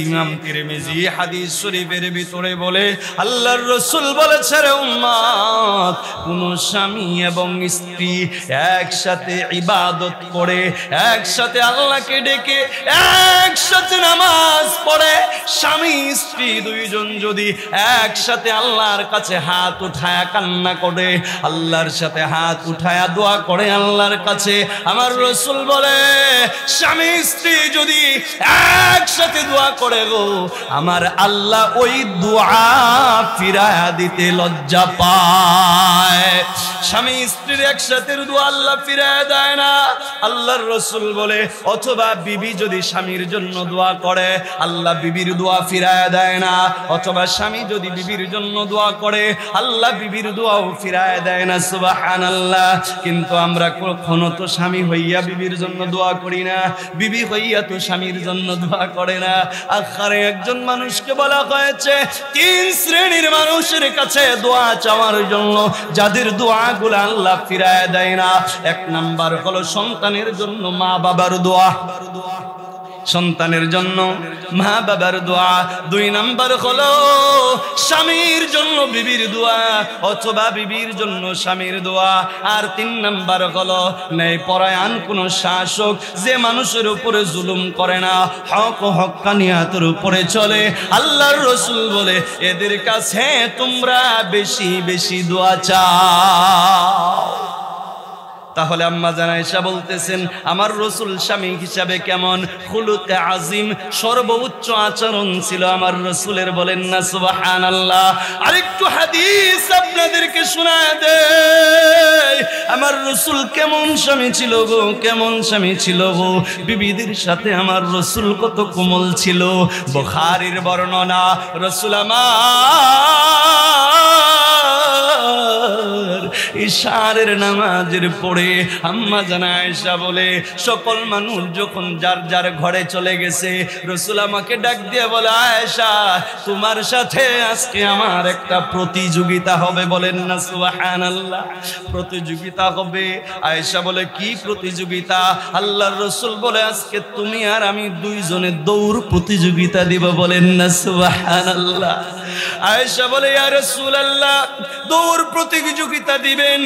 ইমাম তিরমিজি হাদিস শরীফের ভিতরে বলে, আল্লাহর রাসূল বলেছে, রে উম্মত, কোন স্বামী এবং স্ত্রী একসাথে ইবাদত করে, একসাথে আল্লাহকে ডেকে, একসাথে নামাজ পড়ে, স্বামী স্ত্রী দুইজন যদি একসাথে আল্লাহর কাছে হাত উঠায়া কান্না করে, আল্লাহর সাথে হাত উঠায়া দোয়া করে আল্লাহর কাছে, আমার রাসূল বলে স্বামী স্ত্রী যদি একসাথে দোয়া করে গো, আমার আল্লাহ ওই দোয়া ফিরায়া দিতে লজ্জা পায়। স্বামী স্ত্রীর একসাথে দোয়া আল্লাহ ফিরায়া দেয় না। আল্লাহর রাসূল বলে অথবা বিবি যদি স্বামীর জন্য দোয়া করে, আল্লাহ বিবির দোয়া ফিরায়া দেয় না। অথবা স্বামী যদি বিবির জন্য দোয়া করে, আল্লাহ বিবির দোয়াও ফিরায়া দেয় না। সুবহানাল্লাহ। কিন্তু আমরা কখনো তো স্বামী হইয়া বিবির জন্য দোয়া করি না, বিবি হইয়া তো স্বামীর জন্য দোয়া করে না। আখারে একজন মানুষকে বলা হয়েছে 3 শ্রেণীর মানুষের কাছে দোয়া চাওয়ার জন্য, যাদের দোয়াগুলো আল্লাহ ফিরায়া দেয় না। 1 নাম্বার হলো সন্তানের জন্য মা বাবার দোয়া, সন্তানের জন্য মা বাবার দোয়া। 2 নাম্বার হলো স্বামীর জন্য বিবির দোয়া, অথবা বিবির জন্য স্বামীর দোয়া। আর 3 নাম্বার হলো ন্যায়পরায়ণ কোন শাসক, যে মানুষের উপরে জুলুম করে না, হক ও হক্কানিয়াতের উপরে চলে। আল্লাহর রাসূল বলে এদের কাছে তোমরা বেশি বেশি দোয়া চাও। তাহলে আম্মা জান আয়েশা বলতেছেন, আমার রাসূল স্বামী হিসাবে কেমন, খুলুকে আজিম, সর্বোচ্চ আচরণ ছিল আমার রাসূলের। বলেন না সুবহানাল্লাহ। আরেকটু হাদিস আপনাদেরকে শোনায় দেই, আমার রাসূল কেমন স্বামী ছিল গো, কেমন স্বামী ছিল গো। বিবিদের সাথে আমার রাসূল কত কোমল ছিল। বুখারীর বর্ণনা, রাসূল আমার ইশারের নামাজের পড়ে আম্মা জান আয়েশা বলে সকল মানুষ যখন যার যার ঘরে চলে গেছে, রাসূল আমাকে ডাক দিয়ে বলে, আয়েশা তোমার সাথে আজকে আমার একটা প্রতিযোগিতা হবে। বলেন না সুবহানাল্লাহ। প্রতিযোগিতা হবে। আয়েশা বলে কি প্রতিযোগিতা? আল্লাহর রাসূল বলে আজকে তুমি আর আমি দুইজনে দৌড় প্রতিযোগিতা দিব। বলেন না সুবহানাল্লাহ। আয়েশা বলে, ইয়া রাসূলুল্লাহ, দৌড় প্রতিযোগিতা দিবেন,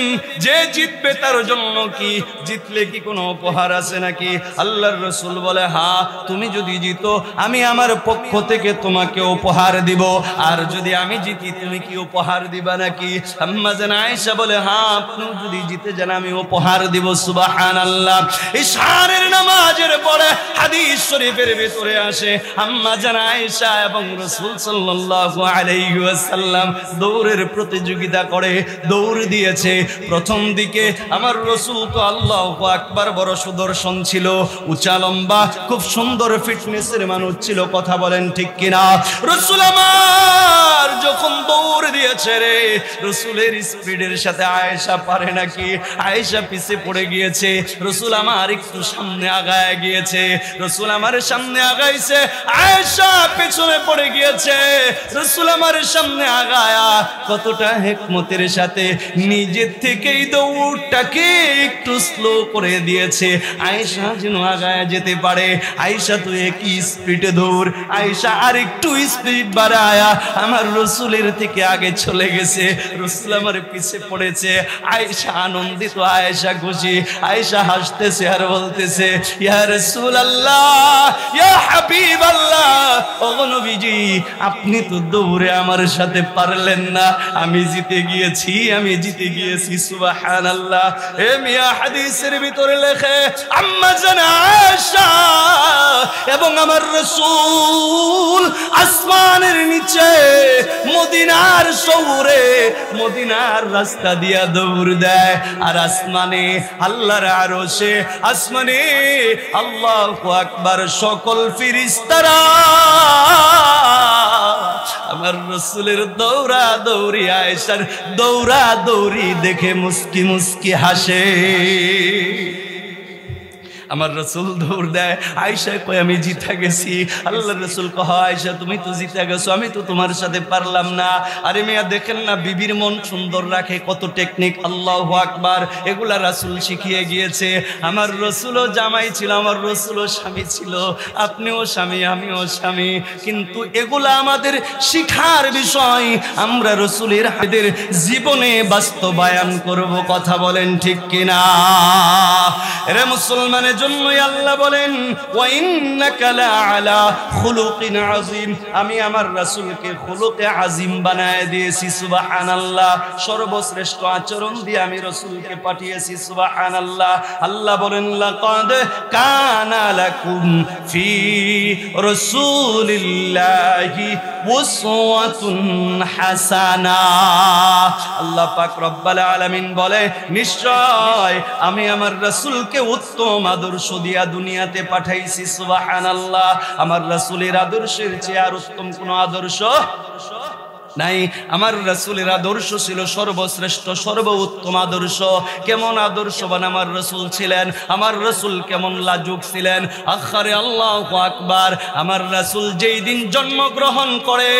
যে জিতবে তার জন্য কি, জিতলে কি কোনো উপহার আছে নাকি? আল্লাহর রাসূল বলে, হ্যাঁ, তুমি যদি জিতো আমি আমার পক্ষ থেকে তোমাকে উপহার দিব, আর যদি আমি জিতি তুমি কি উপহার দিবা নাকি? আম্মা জান আয়েশা বলে, হ্যাঁ, আপনি যদি জিতে যান আমি উপহার দিব। সুবহানাল্লাহ। ইশারের নামাজের পরে হাদিস শরীফের ভিতরে আসে, আম্মা জান আয়েশা এবং রাসূল সাল্লাল্লাহু আলাইহি ওয়াসাল্লাম দৌড়ের প্রতিযোগিতা করে, দৌড় দিয়েছে। প্রথম দিকে আমার রাসূল তো আল্লাহু আকবার বড় সুদর্শন ছিল, উঁচা লম্বা, খুব সুন্দর ফিটনেসের মানুষ ছিল। কথা বলেন ঠিক কিনা? রাসূল আমার যখন দৌড় দিয়েছে রে, রাসূলের স্পিডের সাথে আয়েশা পারে নাকি, আয়েশা পিছে পড়ে গিয়েছে। রাসূল আমার একটু সামনে আগায় গিয়েছে, রাসূল আমার সামনে আগাইছে, আয়েশা পেছনে পড়ে গিয়েছে। রাসূল আমার সামনে আগায়া কতটা হিকমতের সাথে নিজের থেকেই দৌড়টাকে একটু স্লো করে দিয়েছে, আয়েশা যেন আগায় যেতে পারে। আয়েশা তো একই স্পিডে দৌড়, আয়েশা আর একটু স্পিড বাড়ায়া আমার রাসূলের থেকে আগে চলে গেছে। রাসূল আমার পিছে পড়েছে। আয়েশা আনন্দিত, আয়েশা খুশি, আয়েশা হাসতেছে আর বলতেছে, ইয়া রাসূলুল্লাহ, ইয়া হাবিবাল্লাহ, ওগো নবীজি, আপনি তো দৌড়ে আমার সাথে পারলেন না, আমি জিতে গিয়েছি, আমি জিতে গিয়েছি সুবহানাল্লাহ। এ মিয়া হাদিসের ভিতরে লেখে আম্মা জানা আয়েশা এবং আমার রাসূল আসমানের নিচে মদিনার শহরে মদিনার রাস্তা দিয়া দৌড় দেয়, আর আসমানে আল্লাহর আরশে, আসমানে আল্লাহু আকবার সকল ফেরেশতারা আমার রাসূলের দৌড়া দৌড়ি আয়েশার দৌড়া দৌড়ি দেখে মুস্কি মুস্কি হাসে। আমার রাসূল দৌড় দেয়, আয়েশা কই আমি জিতে গেছি। আল্লাহর রাসূল কয় আয়েশা তুমি তো জিতে গেছো, আমি তো তোমার সাথে পারলাম না। আরে মিয়া দেখেন না বিবির মন সুন্দর রাখে কত টেকনিক, আল্লাহু আকবার, এগুলা রাসূল শিখিয়ে গিয়েছে। আমার রাসূলও জামাই ছিল, আমার রাসূলও স্বামী ছিল, আপনিও স্বামী আমিও স্বামী, কিন্তু এগুলা আমাদের শিখার বিষয়, আমরা রাসূলের হাদিসের জীবনে বাস্তবায়ন করব। কথা বলেন ঠিক কিনা? এরে মুসলমানের জন্যই আল্লাহ বলেন ওয়া ইন্নাকা লাআলা খুলুকিন আযীম, আমি আমার রাসূলকে খুলুকে আযীম বানায় দিয়েছি সুবহানাল্লাহ। সর্বশ্রেষ্ঠ আচরণ দিয়ে আমি রাসূলকে পাঠিয়েছি সুবহানাল্লাহ। আল্লাহ বলেন লাকাদ কানা লাকুম ফি রাসূলিল্লাহি উসওয়াতুন হাসানা। আল্লাহ পাক রব্বুল আলামিন বলে নিশ্চয় আমি আমার রাসূলকে উত্তম আদর্শ দিয়া দুনিয়াতে পাঠাইছি সুবহানাল্লাহ। আমার রাসূলের আদর্শের চেয়ে আর উত্তম কোন আদর্শ নাই। আমার রাসূলের আদর্শ ছিল সর্বশ্রেষ্ঠ সর্বোত্তম আদর্শ। কেমন আদর্শবান আমার রাসূল ছিলেন, আমার রাসূল কেমন লাজুক ছিলেন। আখারে আল্লাহু আকবার, আমার রাসূল যেই দিন জন্মগ্রহণ করে,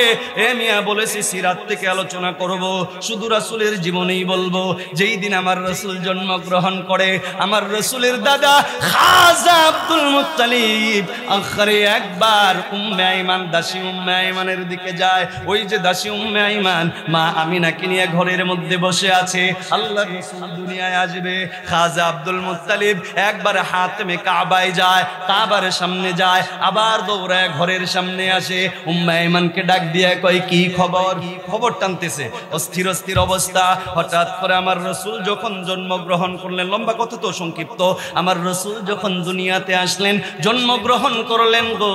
এ মিয়া বলেছি সিরাত থেকে আলোচনা করব, শুধু রাসূলের জীবনেই বলবো। যেই দিন আমার রাসূল জন্মগ্রহণ করে, আমার রাসূলের দাদা খাজা আব্দুল মুত্তালিব আখারে একবার উম্মে আইমান, দাসী উম্মে আইমানের দিকে যায়। ওই যে দাসী উম্মে আইমান মা আমিনাকে নিয়ে ঘরের মধ্যে বসে আছে, আল্লাহর রাসূল দুনিয়ায় আসবে। খাজা আব্দুল মুত্তালিব একবার হাতেমে কাবায় যায়, কাবার সামনে যায়, আবার দৌড়ায় ঘরের সামনে আসে। উম্মে আইমানকে ডাক দিয়ে কয় কি খবর? খবর টানতেছে, অস্থির অস্থির অবস্থা। হঠাৎ করে আমার রাসূল যখন জন্মগ্রহণ করলেন, লম্বা কথা তো সংক্ষিপ্ত, আমার রাসূল যখন দুনিয়াতে আসলেন জন্মগ্রহণ করলেন গো,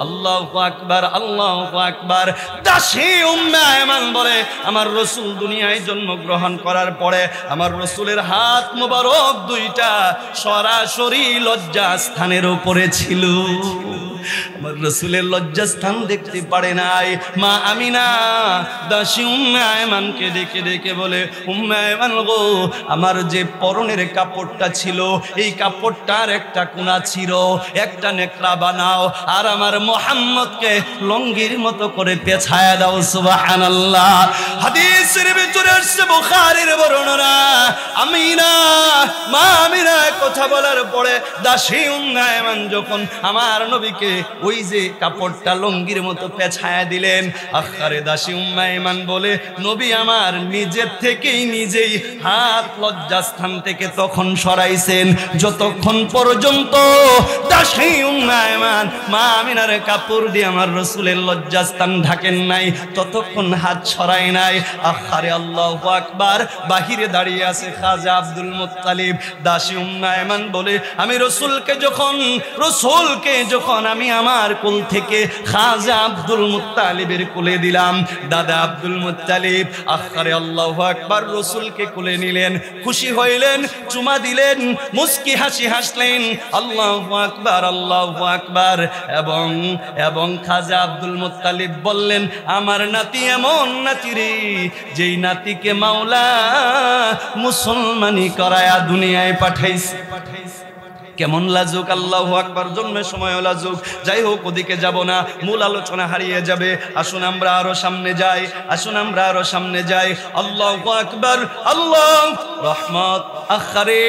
আল্লাহু আকবার আল্লাহু আকবার। দাসী উম্মে আইমান বলে আমার রাসূল দুনিয়ায় জন্মগ্রহণ করার পরে আমার রাসূলের হাত মোবারক দুইটা সরাসরি লজ্জাস্থানের উপরে ছিল। আমার রাসূলের লজ্জাস্থান দেখতে পারে নাই। মা আমিনা দাসী উম্মে আইমানকে ডেকে ডেকে বলে উম্মে আইমান গো, আমার যে পরনের কাপড়টা ছিল এই কাপড়টার একটা কোনা ছিল, একটা নেকড়া বানাও আর আমার মুহাম্মদকে লঙ্গির মতো করে পেছায়া দাও সুবহানাল্লাহ। হাদিসের ভিতরে আসছে বুখারীর বর্ণনা, আমিনা মা আমিনা কথা বলার পরে দাসী উম্মে আইমান যখন আমার নবীকে ওই যে কাপড়টা লঙ্গির মতো পেছায়া দিলেন, আখারে দাসী উম্মে আইমান বলে নবী আমার নিজের থেকেই নিজেই হাত লজ্জাস্থান থেকে তখন সরাইছেন যতক্ষণ পর্যন্ত দাসী উম্মে আইমান মা আমিনার কাপড় দিয়ে আমার রাসূলের লজ্জাস্থান ঢাকেন নাই, ততক্ষণ হাত সরাই নাই। আখারে আল্লাহু আকবার। বাহিরে দাঁড়িয়ে আছে খাজা আব্দুল মুত্তালিব। দাসী উম্মে আইমান বলে আমি রাসূলকে যখন আমি আমার কোল থেকে খাজা আব্দুল মুত্তালিবের কোলে দিলাম, দাদা আব্দুল মুত্তালিব আখারে আল্লাহু আকবার রাসূলকে কোলে নিলেন, খুশি হইলেন, চুমা দিলেন, মুস্কি হাসি হাসলেন, আল্লাহু আকবার আল্লাহু আকবার। এবং খাজা আব্দুল মুত্তালিব বললেন আমার নাতি এমন নাতি রে, যেই নাতিকে মাওলা মুসলমানি করায়া দুনিয়ায় পাঠাইছে। কেমন লাজুক, আল্লাহু আকবার। জন্মের সময় লাজুক। যাই হোক ওদিকে যাব না, মূল আলোচনা হারিয়ে যাবে। আসুন আমরা আরো সামনে যাই, আসুন আমরা আরো সামনে যাই। আল্লাহু আকবার আল্লাহ রহমত। আখারে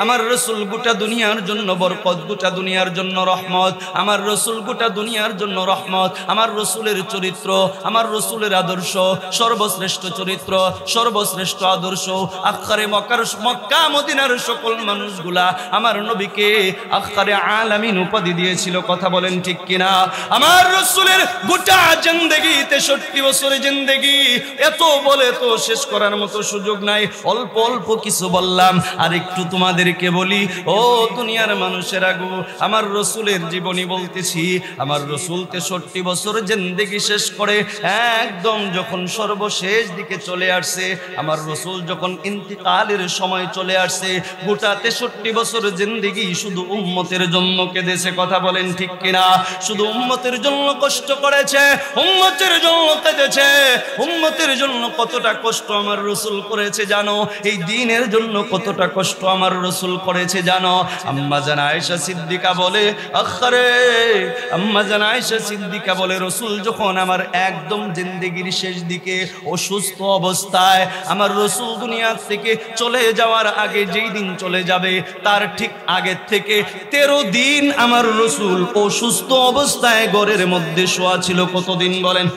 আমার রাসূল গোটা দুনিয়ার জন্য বরকত, গোটা দুনিয়ার জন্য রহমত। আমার রাসূল গোটা দুনিয়ার জন্য রহমত। আমার রাসূলের চরিত্র, আমার রাসূলের আদর্শ সর্বশ্রেষ্ঠ চরিত্র, সর্বশ্রেষ্ঠ আদর্শ। আখারে মক্কা মদিনার সকল মানুষগুলা আমার নবীকে তাকে আখরে আলামিন উপাধি দিয়েছিল। কথা বলেন ঠিক কিনা? আমার রাসূলের গোটা জিন্দেগি 63 বছরের জিন্দেগি, এত বলে তো শেষ করার মতো সুযোগ নাই। অল্প অল্প কিছু বললাম, আর একটু তোমাদেরকে বলি। ও দুনিয়ার মানুষেরা গো, আমার রাসূলের জীবনী বলতেছি। আমার রাসূল 63 বছর জিন্দেগি শেষ করে একদম যখন সর্বশেষ দিকে চলে আসছে, আমার রাসূল যখন ইন্তিকালের সময় চলে আসছে, গোটা 63 বছর জিন্দেগি শুধু উম্মতের জন্য কেঁদেছে। কথা বলেন ঠিক কিনা? শুধু উম্মতের জন্য কষ্ট করেছে, উম্মতের জন্য কেঁদেছে। উম্মতের জন্য কতটা কষ্ট আমার রাসূল করেছে জানো? এই দ্বীনের জন্য কতটা কষ্ট আমার রাসূল করেছে জানো? আম্মা জান আয়েশা সিদ্দিকা বলে, আখরে আম্মা জান আয়েশা সিদ্দিকা বলে, রাসূল যখন আমার একদম জিন্দেগির শেষ দিকে অসুস্থ অবস্থায়, আমার রাসূল দুনিয়া থেকে চলে যাওয়ার আগে, যেই দিন চলে যাবে তার ঠিক আগে থেকে 13 দিন আমার রাসূল অসুস্থ অবস্থায় ঘরের মধ্যে শোয়া ছিল। কতদিন বলেন?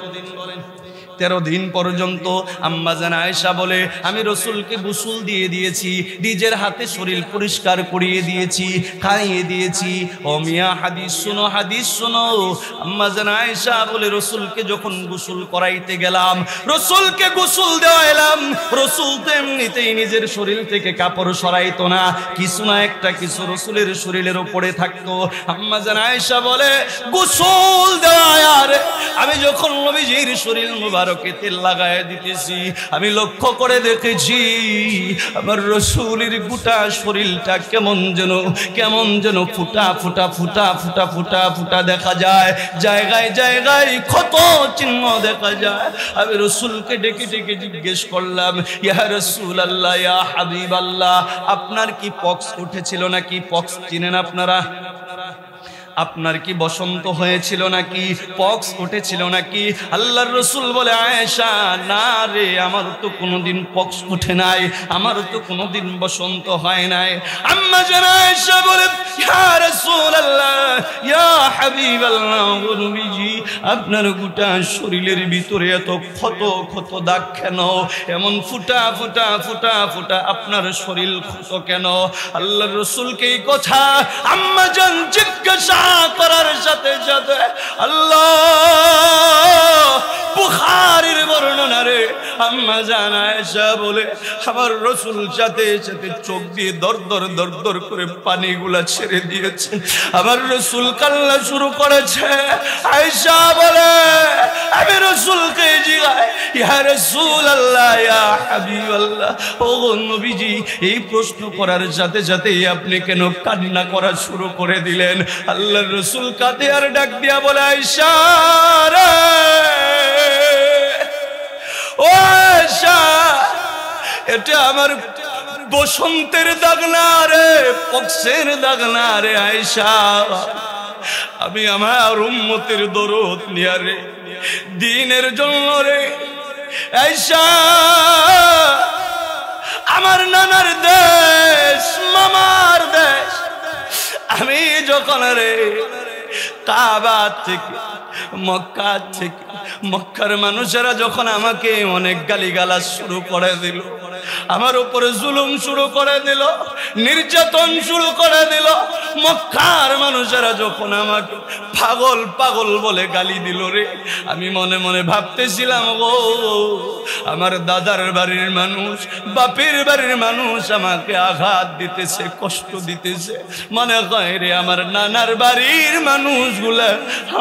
13 দিন পর্যন্ত। আম্মা জান আয়েশা বলে, আমি রাসূলকে গোসল দিয়ে দিয়েছি, নিজের হাতে শরীর পরিষ্কার করিয়ে দিয়েছি, খাইয়ে দিয়েছি। ও মিয়া হাদিস শোনো, হাদিস শোনো। আম্মা জান আয়েশা বলে, রাসূলকে যখন গোসল করাইতে গেলাম, রাসূলকে গোসল দেওয়াইলাম, রাসূল তো এমনিতেই নিজের শরীর থেকে কাপড় সরাইতো না, কিছু না একটা কিছু রাসূলের শরীরের উপরে থাকতো। আম্মা জান আয়েশা বলে, গোসল দেওয়ায় আর আমি যখন নবীজির শরীর মুবারক তেল লাগায় দিতেছি, আমি লক্ষ্য করে দেখেছি আমার রাসূলের গোটা শরীরটা কেমন যেন ফুটা ফুটা ফুটা ফুটা ফুটা ফুটা দেখা যায়, জায়গায় জায়গায় ক্ষত চিহ্ন দেখা যায়। আমি রাসূলকে ডেকে ডেকে জিজ্ঞেস করলাম, ইয়া রাসূলুল্লাহ, ইয়া হাবিবাল্লাহ, আপনার কি পক্স উঠেছিল নাকি? পক্স চিনেন আপনারা? আপনার কি বসন্ত হয়েছিল নাকি? পক্স উঠেছিল নাকি? আল্লাহর রাসূল বলে, আয়েশা না রে, আমার তো কোনোদিন পক্স উঠে নাই, আমার তো কোনোদিন বসন্ত হয় নাই। আম্মা জান আয়েশা বলে, ইয়া রাসূলুল্লাহ, ইয়া হাবিবাল্লাহ, নবীজি আপনার গোটা শরীরের ভিতরে এত ক্ষত ক্ষত দাগ কেন? এমন ফুটা ফুটা ফুটা ফুটা আপনার শরীর ক্ষত কেন? আল্লাহর রাসূলকে এই কথা আম্মা জান জিজ্ঞাসা করার সাথে সাথে আল্লাহ বুখারীর বর্ণনা রে, আম্মা জান আয়েশা বলে, আমার রাসূল সাথে সাথে চোখ দিয়ে দর দর দর দর করে পানিগুলা ছেড়ে দিয়েছে। আমার রাসূল কান্না শুরু করেছে। আয়েশা বলে, আমি রাসূলকে জিগাই, ইয়া রাসূলুল্লাহ, ইয়া হাবিবাল্লাহ, ও নবীজি, এই প্রশ্ন করার সাথে সাথে আপনি কেন কান্না করা শুরু করে দিলেন? আল্লাহর রাসূল কাঁদে আর ডাক দিয়া বলে, আয়েশা রে, ও আয়েশা, এটা আমার বসন্তের দাগ না রে, পক্সের দাগ না রে আয়েশা। আমি আমার উম্মতের দরদ নিয়া রে, দ্বীনের জন্য রে আয়েশা, আমার নানার দেশ, মামার দেশ, আমি যখন রে কাবা থেকে, মক্কা থেকে, মক্কার মানুষেরা যখন আমাকে অনেক গালিগালাজ শুরু করে দিল, আমার উপরে জুলুম শুরু করে দিল, নির্যাতন শুরু করে দিল, মক্কার মানুষেরা যখন আমাকে পাগল পাগল বলে গালি দিল রে, আমি মনে মনে ভাবতেছিলাম, ও আমার দাদার বাড়ির মানুষ, বাপের বাড়ির মানুষ আমাকে আঘাত দিতেছে, কষ্ট দিতেছে, মনে হয় রে আমার নানার বাড়ির মানুষগুলা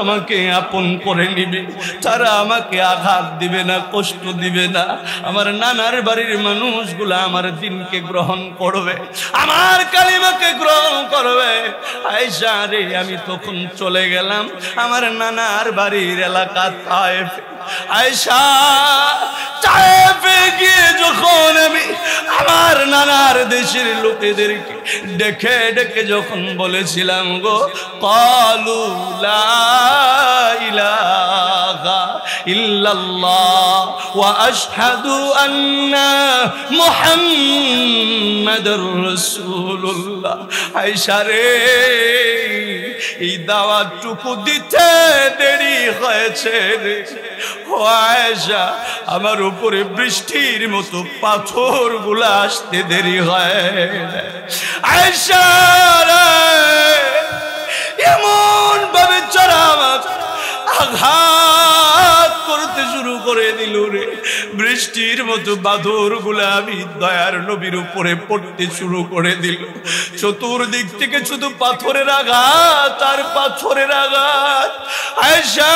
আমাকে আপন করে নিবে, তারা আমাকে আঘাত দিবে না, কষ্ট দিবে না। আমার নানার বাড়ির মানুষগুলা আমার দিনকে গ্রহণ করবে, আমার কালিমাকে গ্রহণ করবে। আয়েশা রে, আমি তখন চলে গেলাম আমার নানার বাড়ির এলাকা তায়েফ। আয়েশা, তায়েফে গিয়ে যখন আমি আমার নানার দেশের লোকেদেরকে ডেকে ডেকে যখন বলেছিলাম, গো ক্বালু লা ইলাহা ইল্লাল্লাহ ওয়া আশহাদু আন্না মুহাম্মাদুর রাসূলুল্লাহ। আয়েশা রে, এই দাওয়াতটুকু দিতে দেরি হয়েছে রে। ও আয়েশা, আমার উপরে বৃষ্টির মতো পাথরগুলো আসতে দেরি হয়। আয়েশা রে, আঘাত করতে শুরু করে দিল রে। বৃষ্টির মতো বাদর গুলা আমি দয়ার নবীর উপরে পড়তে শুরু করে দিল। চতুর্দিক থেকে শুধু পাথরের আঘাত আর পাথরের আঘাত। আয়েশা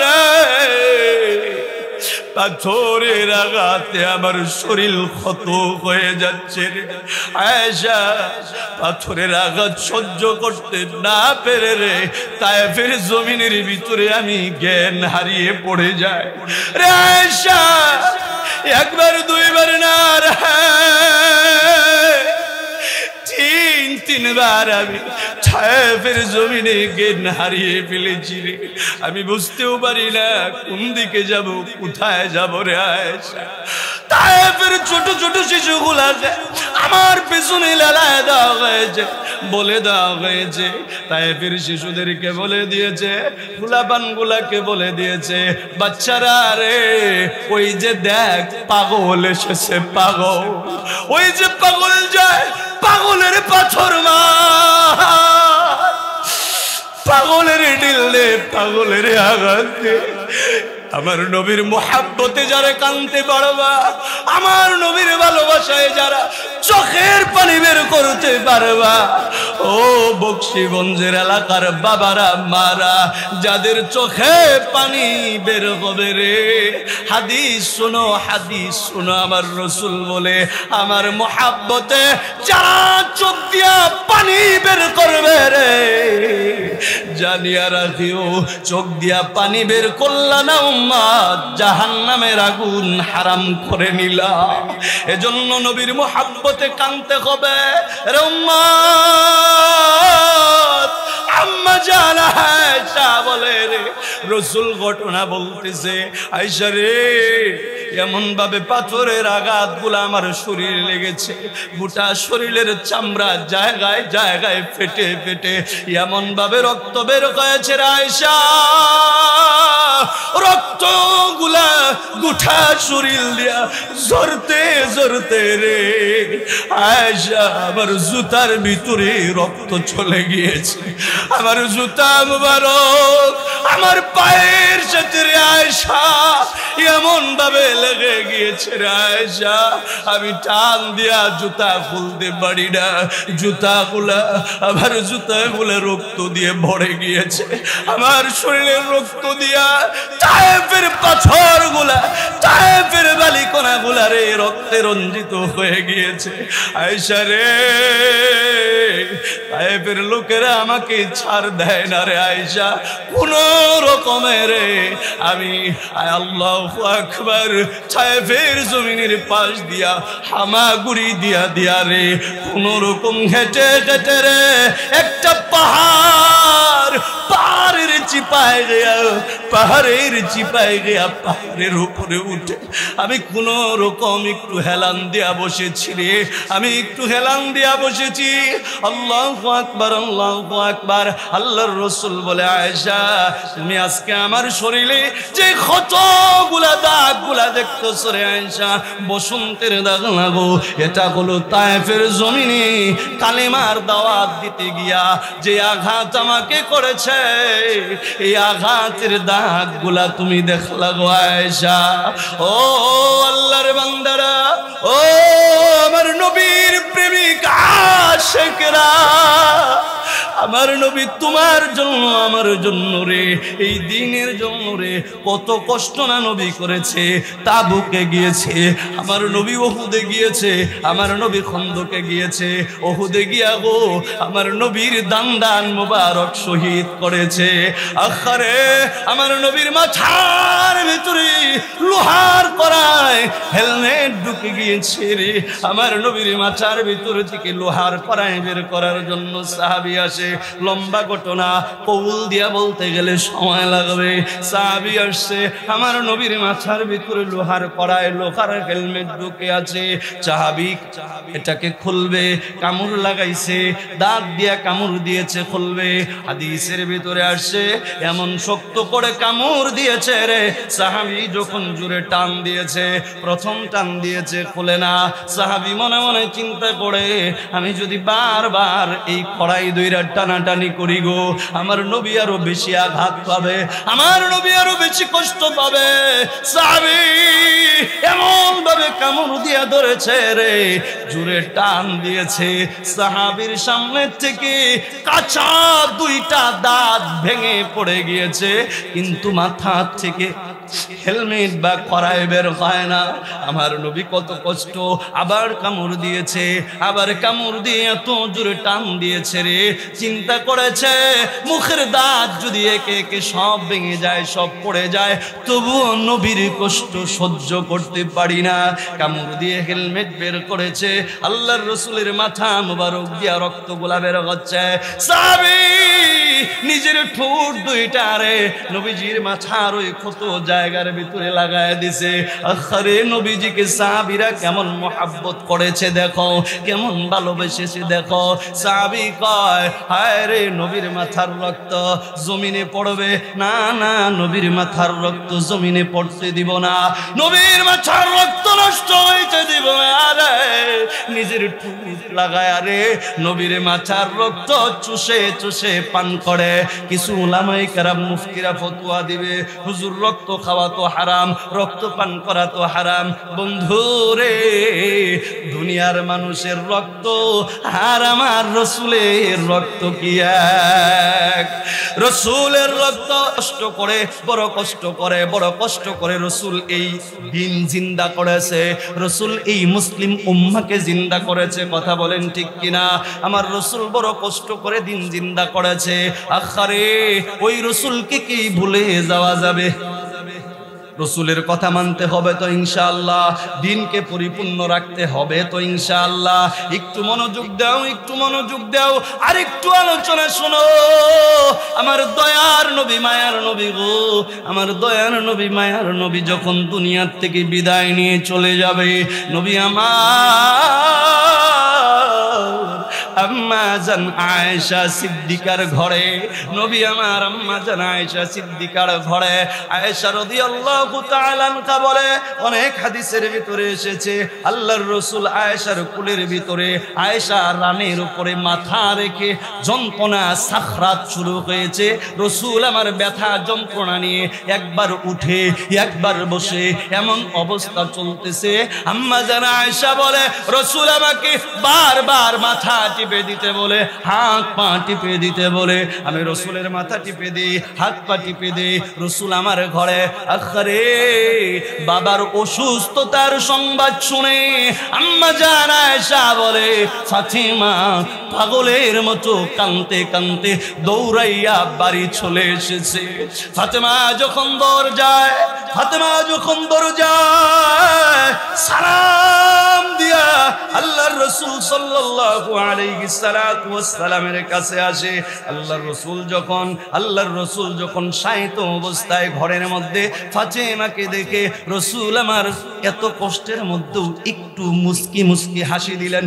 রে, পাথরের আঘাতে আমার শরীর ক্ষত হয়ে যাচ্ছে রে। আয়েশা পাথরের আঘাত সহ্য করতে না পেরে রে তায়েফের জমিনের ভিতরে আমি জ্ঞান হারিয়ে পড়ে যাই রে। আয়েশা একবার দুইবার না রে, তিনবার আমি তায়েফের জমিনে জ্ঞান হারিয়ে ফেলেছি রে। আমি বুঝতেও পারি না কোন দিকে যাব, কোথায় যাব রে। আয়েশা তায়েফের ছোট ছোট শিশুগুলাকে আমার পেছনে লালায় দেওয়া হয়েছে, বলে দেওয়া হয়েছে। তায়েফের শিশুদেরকে বলে দিয়েছে, ফুলাপান গুলাকে বলে দিয়েছে, বাচ্চারা রে ওই যে দেখ পাগল এসেছে, পাগল, ওই যে পাগল যায়, পাগলের পাথর মার, পাগলের ঢিল দে, পাগলের আঘাত দে। আমার নবীর মোহাব্বতে যারা কানতে পারবা, আমার নবীর ভালোবাসায় যারা চোখের পানি বের করতে পারবা, ও বকশীগঞ্জের এলাকার বাবারা মারা, যাদের চোখে পানি বের হবে রে, হাদিস শোনো, হাদিস শোনো। আমার রসুল বলে আমার মোহাব্বতে যারা চোখ দিয়া পানি বের করবে রে, জানিয়া রাখিও চোখ দিয়া পানি বের করলা না উম্মত, জাহান্নামের আগুন হারাম করে নিলা। এজন্য নবীর মোহাব্বতে কানতে হবে রে উম্মত। আম্মা জান আয়েশা বলে রে, রসুল ঘটনা বলতেছে, আয়েশা রে এমন ভাবে পাথরের আঘাত গুলা আমার শরীরে লেগেছে, গোটা শরীরের চামড়া জায়গায় জায়গায় ফেটে ফেটে এমন ভাবে রক্ত বের হয়েছে রে আয়েশা, রক্ত গুলা গোটা শরীর দিয়া ঝরতে ঝরতে রে আয়েশা আমার জুতার ভিতরে রক্ত চলে গিয়েছে। আমার জুতা মুবারক আমার পায়ের সাথে রে আয়েশা এমন ভাবে লেগে গিয়েছে রে আয়েশা, আমি টান দিয়া জুতা খুলতে পারি না। জুতাগুলা, আমার জুতাগুলা রক্ত দিয়ে ভরে গিয়েছে। আমার শরীরের রক্ত দিয়া তায়েফের পাথরগুলা, তায়েফের বালিকণাগুলা রে রক্তে রঞ্জিত হয়ে গিয়েছে। আয়েশা রে, তায়েফের লোকেরা আমাকে ছাড় দেয় না রে আয়েশা, কোন রকমের আমি আল্লাহু আকবার তায়েফের জমিনের পাশ দিয়া হামাগুড়ি দিয়া দিয়া রে কোন রকম হেঁটে হেঁটে রে একটা পাহাড়, পাহাড়ের চিপায় গিয়া, পাহাড়ের চিপায় গিয়া পাহাড়ের উপরে উঠে আমি কোন রকম একটু হেলান দিয়া বসেছি রে, আমি একটু হেলান দিয়া বসেছি। আল্লাহু আকবার, আল্লাহু আকবার। আল্লাহর রাসূল বলে, আয়েশা তুমি আজকে আমার শরীরে যে ক্ষতগুলা দাগগুলা দেখতেছো রে আয়েশা, বসন্তের দাগ লাগো, এটা হলো তায়েফের জমিনে কালেমার দাওয়াত দিতে গিয়া যে আঘাত আমাকে করেছে, এই আঘাতের দাগগুলা তুমি দেখলা গো আয়েশা। ও আল্লাহর বান্দারা, ও আমার নবীর প্রেমিক আশিকরা, আমার নবী তোমার জন্য আমার জন্য রে, এই দিনের জন্য রে কত কষ্ট না নবী করেছে। তাবুকে গিয়েছে আমার নবী, ওহুদে গিয়েছে আমার নবী, খন্দকে গিয়েছে, ওহুদে গিয়া গো আমার নবীর দান মোবারক শহীদ করেছে। আখারে আমার নবীর মাথার ভিতরে লোহার কড়াই হেলমেট ঢুকে গিয়েছে রে, আমার নবীর মাথার ভিতর থেকে লোহার কড়াই বের করার জন্য সাহাবী আসে। লম্বা ঘটনা, কৌল দিয়া বলতে গেলে সময় লাগবে। সাহাবী আসছে, আমার নবীর মাথার ভিতরে লোহার কড়াই, লোহার হেলমেট ঢুকে আছে। সাহাবী এটাকে খুলবে, কামড় লাগাইছে, দাঁত দিয়া কামড় দিয়েছে, খুলবে। হাদিসের ভিতরে আসছে এমন শক্ত করে কামড় দিয়েছে রে, সাহাবী যখন জোরে টান দিয়েছে, প্রথম টান দিয়েছে খুলে না। সাহাবী মনে মনে চিন্তা করে, আমি যদি বারবার এই কড়াই দইরা টানাটানি করি গো, আমার নবী আরো বেশি আঘাত পাবে, আমার নবী আরো বেশি কষ্ট পাবে। সাহাবী এমন ভাবে কামড় দিয়া ধরেছে রে, জোরে টান দিয়েছে, সাহাবীর সামনে থেকে কাঁচা দুইটা দাঁত ভেঙে পড়ে গিয়েছে, কিন্তু মাথা থেকে হেলমেট বা কড়াই বের হয় না। আমার নবী কত কষ্ট, আবার কামড় দিয়েছে, আবার কামড় দিয়ে এত জোরে টান দিয়েছে রে, চিন্তা করেছে মুখের দাঁত যদি একে একে সব ভেঙে যায়, সব পড়ে যায়, তবুও নবীর কষ্ট সহ্য করতে পারি না। কামড় দিয়ে হেলমেট বের করেছে, আল্লাহর রসুলের মাথা মোবারক দিয়া রক্তগুলা বের হচ্ছে। সাহাবী নিজের ঠোঁট দুইটা রে নবীজির মাথার ওই ক্ষত জায়গার ভিতরে লাগায় দিছে। আরে নবীজিকে সাহাবীরা কেমন মহব্বত করেছে দেখো, কেমন ভালোবেসেছে দেখো। সাহাবী কয় হায় রে, নবীর মাথার রক্ত জমিনে পড়বে না, না নবীর মাথার রক্ত জমিনে পড়তে দিব না, নবীর মাথার রক্ত নষ্ট হইতে দিব না রে। নিজের ঠোঁট লাগায় রে নবীর মাথার রক্ত চুষে চুষে পান করে। কিছু উলামায়ে কেরাম মুফতিরা ফতোয়া দিবে, হুজুর রক্ত খাওয়া তো হারাম, রক্ত পান করা তো হারাম। বন্ধু রে, দুনিয়ার মানুষের রক্ত আর আমার রসুলের রক্ত কি এক? রসুলের রক্ত কষ্ট করে, বড় কষ্ট করে, বড় কষ্ট করে রসুল এই দিন জিন্দা করেছে, রসুল এই মুসলিম উম্মাকে জিন্দা করেছে। কথা বলেন ঠিক কিনা? আমার রসুল বড় কষ্ট করে দিন জিন্দা করেছে। আখারে ওই রসুলকে কি ভুলে যাওয়া যাবে? রসুলের কথা মানতে হবে তো ইনশাআল্লাহ, দিনকে পরিপূর্ণ রাখতে হবে তো ইনশাআল্লাহ। একটু মনোযোগ দাও, একটু মনোযোগ দাও, আর একটু আলোচনা শোনো। আমার দয়ার নবী, মায়ার নবী গো, আমার দয়ার নবী, মায়ার নবী যখন দুনিয়ার থেকে বিদায় নিয়ে চলে যাবে, নবী আমার আম্মা জান আয়েশা সিদ্দিকার ঘরে, নবী আমার আম্মা জান আয়েশা সিদ্দিকার ঘরে, আয়েশা রাদিয়াল্লাহু তাআলা আনহা বলে, অনেক হাদিসের ভিতরে এসেছে আল্লাহর রাসূল আয়েশার কুলের ভিতরে আয়েশা রানের উপরে মাথা রেখে যন্ত্রণা সাখরাত শুরু হয়েছে। রাসূল আমার ব্যথা যন্ত্রণা নিয়ে একবার উঠে একবার বসে এমন অবস্থা চলতেছে। আম্মা জান আয়েশা বলে, রাসূল আমাকে বারবার মাথা টিপে দিতে বলে, হাত পা টিপে দিতে বলে, আমি রসুলের মাথা টিপে দিই, হাত পা টিপে দিই। রসুল আমার ঘরে। আখরে বাবার অসুস্থতার সংবাদ শুনে আম্মা জান আয়েশা বলে, ফাতিমা পাগলের মতো কাঁদতে কাঁদতে দৌড়াইয়া বাড়ি চলে এসেছে। ফাতিমা যখন দৌড় যায়, ফাতিমা যখন দৌড় যায়, সালাম দিয়া আল্লাহর রাসূল সাল্লাল্লাহু আলাইহি সাল্লাতু ওয়াস সালামের কাছে আসে। আল্লাহর রাসূল যখন শায়িত অবস্থায় ঘরের মধ্যে ফাতিমাকে দেখে রাসূল আমার এত কষ্টের মধ্যেও একটু মুস্কি মুস্কি হাসি দিলেন।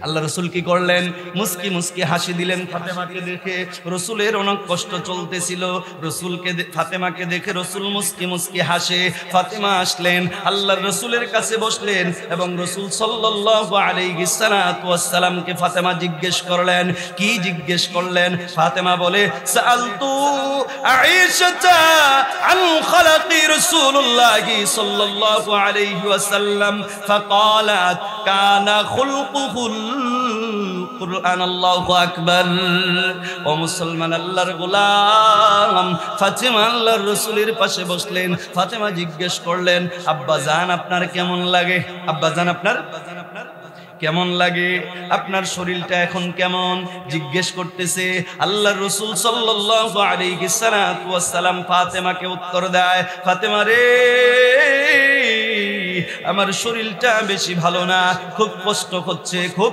আল্লাহ রাসূল কি করলেন? মুস্কি মুস্কি হাসি দিলেন ফাতেমাকে দেখে। রাসূলের অনেক কষ্ট চলতেছিল, ফাতেমাকে দেখে রাসূল মুস্কি মুস্কি হাসে। ফাতেমা আসলেন, আল্লাহর রাসূলের কাছে বসলেন এবং রাসূল সাল্লাল্লাহু আলাইহি সাল্লামকে ফাতেমা জিজ্ঞেস করলেন। কি জিজ্ঞেস করলেন? ফাতেমা বলে, সাআলতু আয়েশাতা আন খালাকি রাসূলুল্লাহি সাল্লাল্লাহু আলাইহি ওয়াসাল্লাম ফাকালাত কানা খুলকুহুল কুরআন। আল্লাহু আকবার। ও মুসলমান, আল্লাহর গোলাম ফাতেমা আল্লাহর রাসূলের পাশে বসলেন। ফাতেমা জিজ্ঞেস করলেন, আব্বা জান আপনার কেমন লাগে? আব্বা জান আপনার কেমন লাগে? আপনার শরীরটা এখন কেমন? জিজ্ঞেস করতেছে। আল্লাহর রাসূল সাল্লাল্লাহু আলাইহি সাল্লাম ফাতেমাকে উত্তর দেয়, ফাতেমা রে, আমার শরীরটা বেশি ভালো না, খুব কষ্ট হচ্ছে, খুব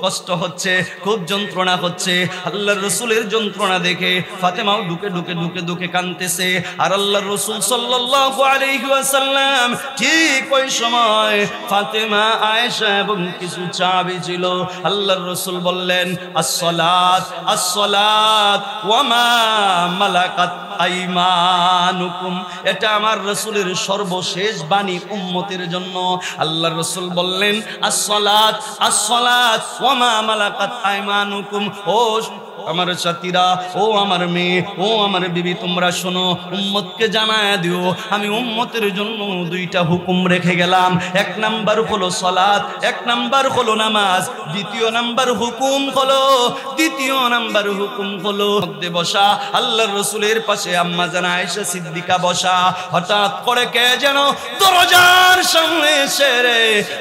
কষ্ট হচ্ছে, খুব যন্ত্রণা হচ্ছে। আল্লাহর রাসূলের যন্ত্রণা দেখে ফাতেমাও ঢুকে ঢুকে ঢুকে ঢুকে কাঁদতেছে। আর আল্লাহর রাসূল সাল্লাল্লাহু আলাইহি ওয়াসাল্লাম ঠিক ওই সময় ফাতেমা, আয়েশা এবং কিছু সাহাবী ছিল। আল্লাহর রাসূল বললেন, আস-সালাত আস-সালাত ওয়া মা মালাকাত আইমানুকুম, এটা আমার রাসূলের সর্বশেষ বাণী উম্মতের জন্য। আল্লাহর রাসূল বললেন আসসালাত আসসালাত ওয়া মা মালাকাত আইমানুকুম, ও আমার সাথীরা, ও আমার মেয়ে, ও আমার বিবি, তোমরা শোনো, উম্মতকে জানায় দিও আমি উম্মতের জন্য দুইটা হুকুম রেখে গেলাম। এক নাম্বার হলো সালাত, এক নাম্বার হলো নামাজ, দ্বিতীয় নাম্বার হুকুম হলো মধ্যে বসা আল্লাহর রাসূলের পাশে আম্মা জান আয়েশা সিদ্দিকা বসা। হঠাৎ করে কে যেন দরজার সামনে এসে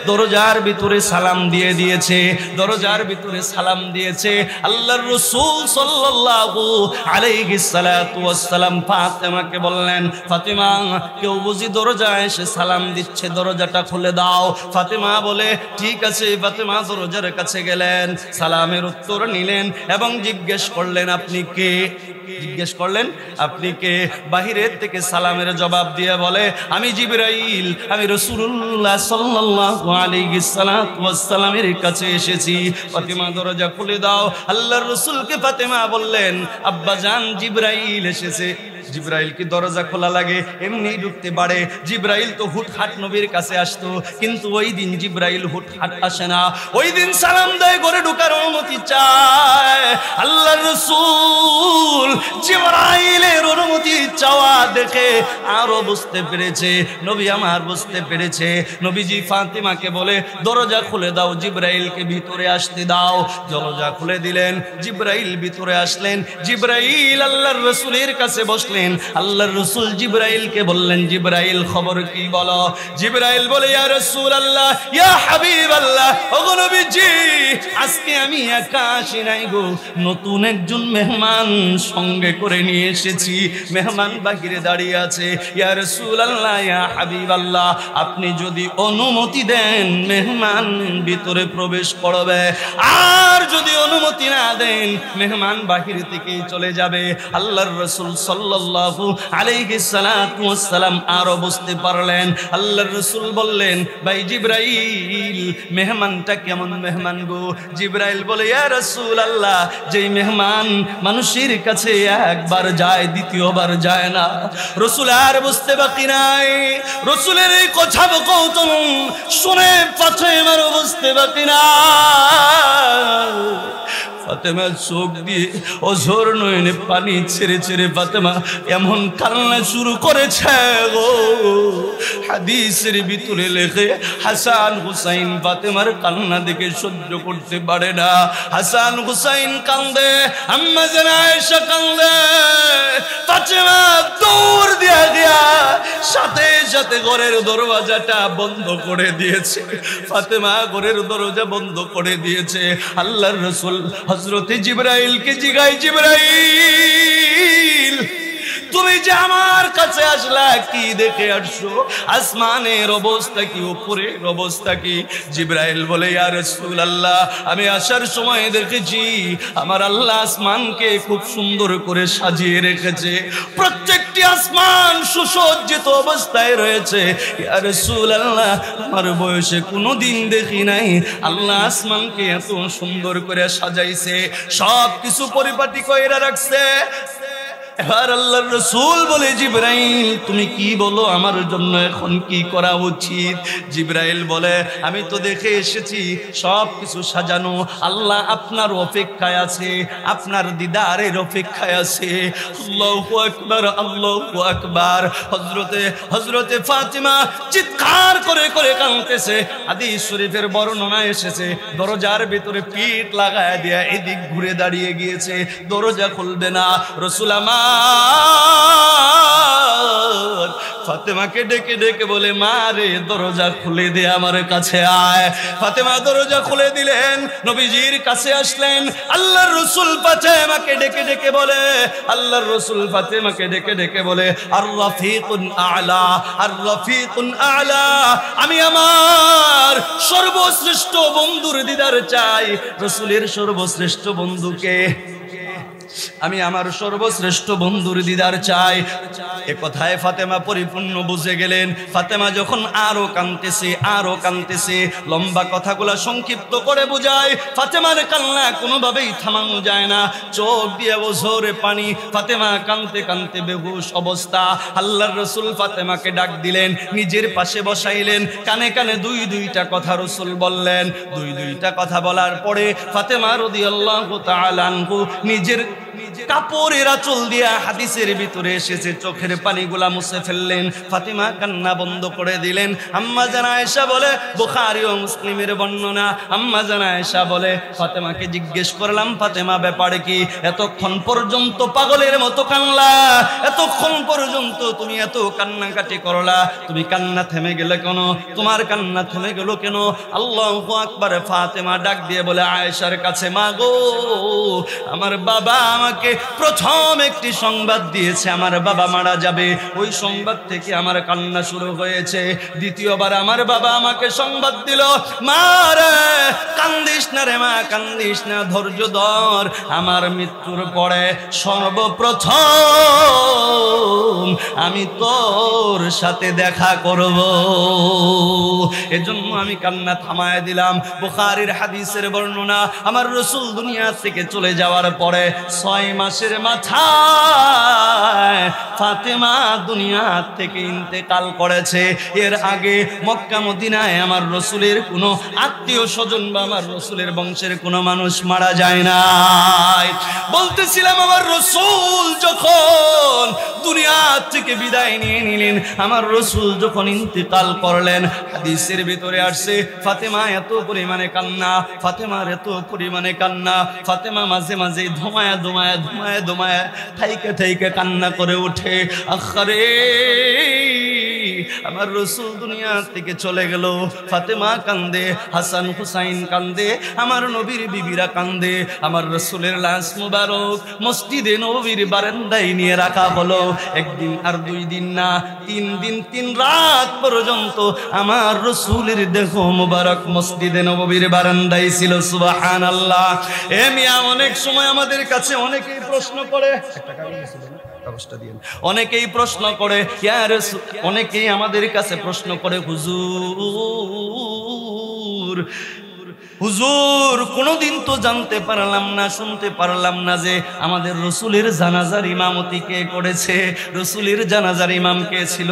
দরজার ভিতরে সালাম দিয়ে দিয়েছে, দরজার ভিতরে সালাম দিয়েছে। আল্লাহর রাসূল সাল্লাল্লাহু আলাইহি সাল্লাতু ওয়াস সালাম ফাতেমাকে বললেন, ফাতেমা, কেউ বুঝি দরজায় এসে সালাম দিচ্ছে, দরজাটা খুলে দাও। ফাতেমা বলে ঠিক আছে। ফাতেমা দরজার কাছে গেলেন, সালামের উত্তর নিলেন এবং জিজ্ঞেস করলেন আপনি কে? জিজ্ঞেস করলেন আপনি কে? বাহিরের থেকে সালামের জবাব দিয়ে বলে আমি জিবরাইল, আমি রাসূলুল্লাহ সাল্লাল্লাহু আলাইহি সাল্লাতু ওয়াস সালামের কাছে এসেছি। ফাতেমা দরজা খুলে দাও। আল্লাহর রাসূলকে ফাতেমা বললেন আব্বা জান জিবরাইল এসেছে। জিবরাইল কি দরজা খোলা লাগে? এমনি ঢুকতে পারে? জিবরাইল তো হুটহাট নবীর কাছে আসতো, কিন্তু ওই দিন জিবরাইল হুটহাট আসে না। ওই দিন সালাম দেয়, ঘরে ঢোকার অনুমতি চায়। আল্লাহর রাসূল জিবরাইলের অনুমতি চাওয়া দেখে আরো বুঝতে পেরেছে, নবী আমার বুঝতে পেরেছে। নবীজি ফাতেমাকে বলে দরজা খুলে দাও, জিবরাইলকে ভিতরে আসতে দাও। দরজা খুলে দিলেন, জিবরাইল ভিতরে আসলেন। জিবরাইল আল্লাহর রাসূলের কাছে বসলেন। আল্লাহর রাসূল জিবরাইলকে বললেন জিবরাইল খবর কি বলো? জিবরাইল বলে ইয়া রাসূলুল্লাহ, ইয়া হাবিবাল্লাহ, ওগো নবীজি, আজকে আমি একা আসি নাই গো, নতুন একজন মেহমান সঙ্গে করে নিয়ে এসেছি। মেহমান বাহিরে দাঁড়িয়ে আছে। ইয়া রাসূলুল্লাহ, ইয়া হাবিবাল্লাহ, আপনি যদি অনুমতি দেন মেহমান ভিতরে প্রবেশ করবে, আর যদি অনুমতি না দেন মেহমান বাহির থেকে চলে যাবে। আল্লাহর রাসূল সাল্লাল্লাহু আলাইহি সাল্লাতু ওয়াস সালাম আরো বুঝতে পারলেন। আল্লাহর রাসূল বললেন ভাই জিবরাইল, মেহমানটা কেমন মেহমান গো? জিবরাইল বলে ইয়া রাসূলুল্লাহ, যেই মেহমান মানুষের কাছে একবার যায় দ্বিতীয়বার যায় না। রাসূল আর বুঝতে বাকি নাই। রাসূলের এই কথা কৌতুক শুনে ফাতেমার বুঝতে বাকি না। ফাতেমা চোখ দিয়ে অঝোর নয়নে পানি ছেড়ে ছেড়ে ফাতেমা এমন কান্না শুরু করেছে গো। হাদিসের ভিতরে লেখে হাসান হুসাইন ফাতেমার কান্না দেখে সহ্য করতে পারে না। হাসান হুসাইন কান্দে, আম্মা জান আয়েশা কান্দে। ফাতেমা দৌড় দিয়া সাথে সাথে ঘরের দরওয়াজাটা বন্ধ করে দিয়েছে। ফাতেমা ঘরের দরজা বন্ধ করে দিয়েছে। আল্লাহর রাসূল হযরতে জিবরাইলকে জিগায়, জিবরাইল তুমি যে আমার কাছে আসলা কি দেখে আসছো? আসমানের অবস্থা কি, উপরের অবস্থা কি? জিবরাইল বলে ইয়া রাসূলুল্লাহ, আমি আসার সময় দেখেছি আমার আল্লাহ আসমানকে খুব সুন্দর করে সাজিয়ে রেখেছে। প্রত্যেকটি আসমান সুসজ্জিত অবস্থায় রয়েছে। ইয়া রাসূলুল্লাহ, আমার বয়সে কোনোদিন দেখি নাই আল্লাহ আসমানকে এত সুন্দর করে সাজাইছে, সব কিছু পরিপাটি কইরা রাখছে। এবার আল্লাহর রাসূল বলে জিবরাইল তুমি কি বলো, আমার জন্য এখন কি করা উচিত? জিবরাইল বলে আমি তো দেখে এসেছি সব কিছু সাজানো, আল্লাহ আপনার অপেক্ষায় আছে, আপনার দিদারের অপেক্ষায় আছে। আল্লাহু আকবার, আল্লাহু আকবার। হযরতে ফাতিমা চিৎকার করে করে কাঁদতেছে। হাদিস শরীফের বর্ণনা এসেছে দরজার ভিতরে পিঠ লাগায় দিয়ে এদিক ঘুরে দাঁড়িয়ে গিয়েছে, দরজা খুলবে না। রাসূল আমার ফাতেমাকে ডেকে ডেকে বলে মা রে দরজা খুলে দে, আমার কাছে আয়। ফাতেমা দরজা খুলে দিলেন, নবীজির কাছে আসলেন। আল্লাহর রাসূল ফাতেমাকে ডেকে ডেকে বলে, আল্লাহর রাসূল ফাতেমাকে ডেকে ডেকে বলে আর রাফিকুন আ'লা, আর রাফিকুন আ'লা, আমি আমার সর্বশ্রেষ্ঠ বন্ধুর দিদার চাই। রাসূলের সর্বশ্রেষ্ঠ বন্ধুকে আমি আমার সর্বশ্রেষ্ঠ বন্ধুর দিদার চাই। এ কথায় ফাতেমা পরিপূর্ণ বুঝে গেলেন। ফাতেমা যখন আরো কাঁদতেছে, লম্বা কথাগুলা সংক্ষিপ্ত করে বুঝায়। ফাতেমার কান্না কোনোভাবেই থামানো যায় না, চোখ দিয়ে ওঝরে পানি। ফাতেমা কাঁদতে কাঁদতে বেহুশ অবস্থা। আল্লাহর রাসূল ফাতেমাকে ডাক দিলেন, নিজের পাশে বসাইলেন, কানে কানে দুইটা কথা রাসূল বললেন। দুইটা কথা বলার পরে ফাতেমা রাদিয়াল্লাহু তাআলা আনহু নিজের কাপড়ের আঁচল দিয়া, হাদিসের ভিতরে এসেছে, চোখের পানিগুলা মুছে ফেললেন। ফাতেমা কান্না বন্ধ করে দিলেন। আম্মা জান আয়েশা বলে, বুখারী ও মুসলিমের বর্ণনা, আম্মা জান আয়েশা বলে, ফাতেমাকে জিজ্ঞেস করলাম, ফাতেমা ব্যাপারে কি? এতক্ষণ পর্যন্ত পাগলের মতো কান্না, এতক্ষণ পর্যন্ত তুমি এত কান্নাকাটি করলা, তুমি কান্না থেমে গেলে কেন? তোমার কান্না থেমে গেল কেন? আল্লাহু আকবার। ফাতেমা ডাক দিয়ে বলে আয়েশার কাছে, মা গো, আমার বাবা আমাকে প্রথম একটি সংবাদ দিয়েছে, আমার বাবা মারা যাবে। ওই সংবাদ থেকে আমার কান্না শুরু হয়েছে। দ্বিতীয়বার আমার বাবা আমাকে সংবাদ দিল, মা রে কান্দিস না রে মা, কান্দিস না, ধৈর্য ধর, আমার মৃত্যুর পরে সর্বপ্রথম আমি তোর সাথে দেখা করব। এজন্য আমি কান্না থামায় দিলাম। বুখারীর হাদিসের বর্ণনা, আমার রাসূল দুনিয়া থেকে চলে যাওয়ার পরে 6 মাসের মাথায় ফাতেমা দুনিয়া থেকে ইন্তেকাল করেছে। এর আগে মক্কা মদিনায় আমার রাসূলের কোনো আত্মীয় স্বজন বা আমার রাসূলের বংশের কোনো মানুষ মারা যায় নাই। বলতেছিলাম, আমার রাসূল যখন দুনিয়া থেকে বিদায় নিয়ে নিলেন, আমার রাসূল যখন ইন্তেকাল করলেন, হাদিসের ভিতরে আসছে ফাতেমা এত পরিমাণে কান্না, ফাতেমার এত পরিমাণে কান্না, ফাতেমা মাঝে মাঝে ধুমায়া থাইকে কান্না করে ওঠে। আখরে আমার রাসূল দুনিয়া থেকে চলে গেল। ফাতেমা কান্দে, হাসান হুসাইন কান্দে, আমার নবীর বিবিরা কান্দে। আমার রাসূলের লাশ মুবারক মসজিদে নববীর বারান্দায় নিয়ে রাখা হলো। একদিন আর 2 দিন না, 3 দিন 3 রাত পর্যন্ত আমার রাসূলের দেহ মুবারক মসজিদে নববীর বারান্দায় ছিল। সুবহানাল্লাহ। এ মিয়া, অনেক সময় আমাদের কাছে অনেকেই প্রশ্ন করে, অনেকেই প্রশ্ন করে, অনেকেই আমাদের কাছে প্রশ্ন করে, হুজুর কোনদিন তো জানতে পারলাম না, শুনতে পারলাম না যে আমাদের রাসূলের জানাজার ইমামতি কে করেছে, রাসূলের জানাজার ইমাম কে ছিল।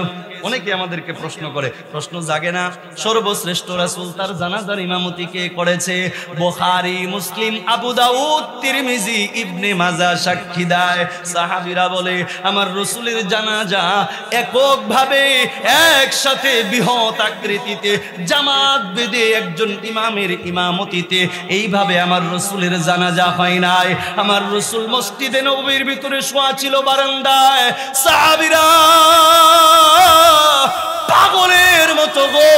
অনেকে আমাদেরকে প্রশ্ন করে, প্রশ্ন জাগে না, সর্বশ্রেষ্ঠ রাসূল তার জানাজার ইমামতি কে করেছে? বুখারী, মুসলিম, আবু দাউদ, তিরমিজি, ইবনে মাজাহ সাক্ষী দেয়। সাহাবীরা বলে, আমার রাসূলের জানাজা এককভাবে একসাথে বৃহৎ আকৃতিতে জামাত বেঁধে একজন ইমামের ইমামতিতে এইভাবে আমার রাসূলের জানাজা হয় নাই। আমার রাসূল মসজিদে নববীর ভিতরে শোয়া ছিল বারান্দায়। সাহাবীরা পাগলের মতো গো,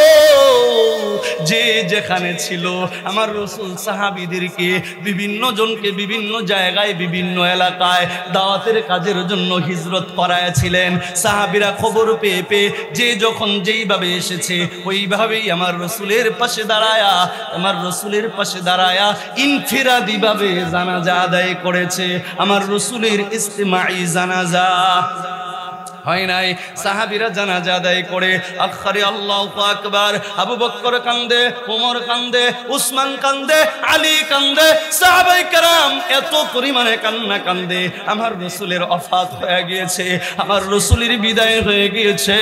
যে যেখানে ছিল আমার রাসূল সাহাবীদেরকে বিভিন্ন জনকে বিভিন্ন জায়গায় বিভিন্ন এলাকায় দাওয়াতের কাজের জন্য হিজরত করায়াছিলেন। সাহাবীরা খবর পেয়ে পেয়ে যে যখন যেইভাবে এসেছে ওইভাবেই আমার রাসূলের পাশে দাঁড়ায়া ইনফিরাদি ভাবে জানাজা আদায় করেছে। আমার রাসূলের ইজতিমাই জানাজা হয় নাই। সাহাবীরা জানাজা আদায় করে আখরে আল্লাহু আকবার। আবু বকর কান্দে, ওমর কান্দে, উসমান কান্দে, আলী কান্দে, সাহাবায়ে কেরাম এত পরিমাণে কান্না কান্দে। আমার রাসূলের ওফাত হয়ে গিয়েছে, আমার রাসূলের বিদায় হয়ে গিয়েছে।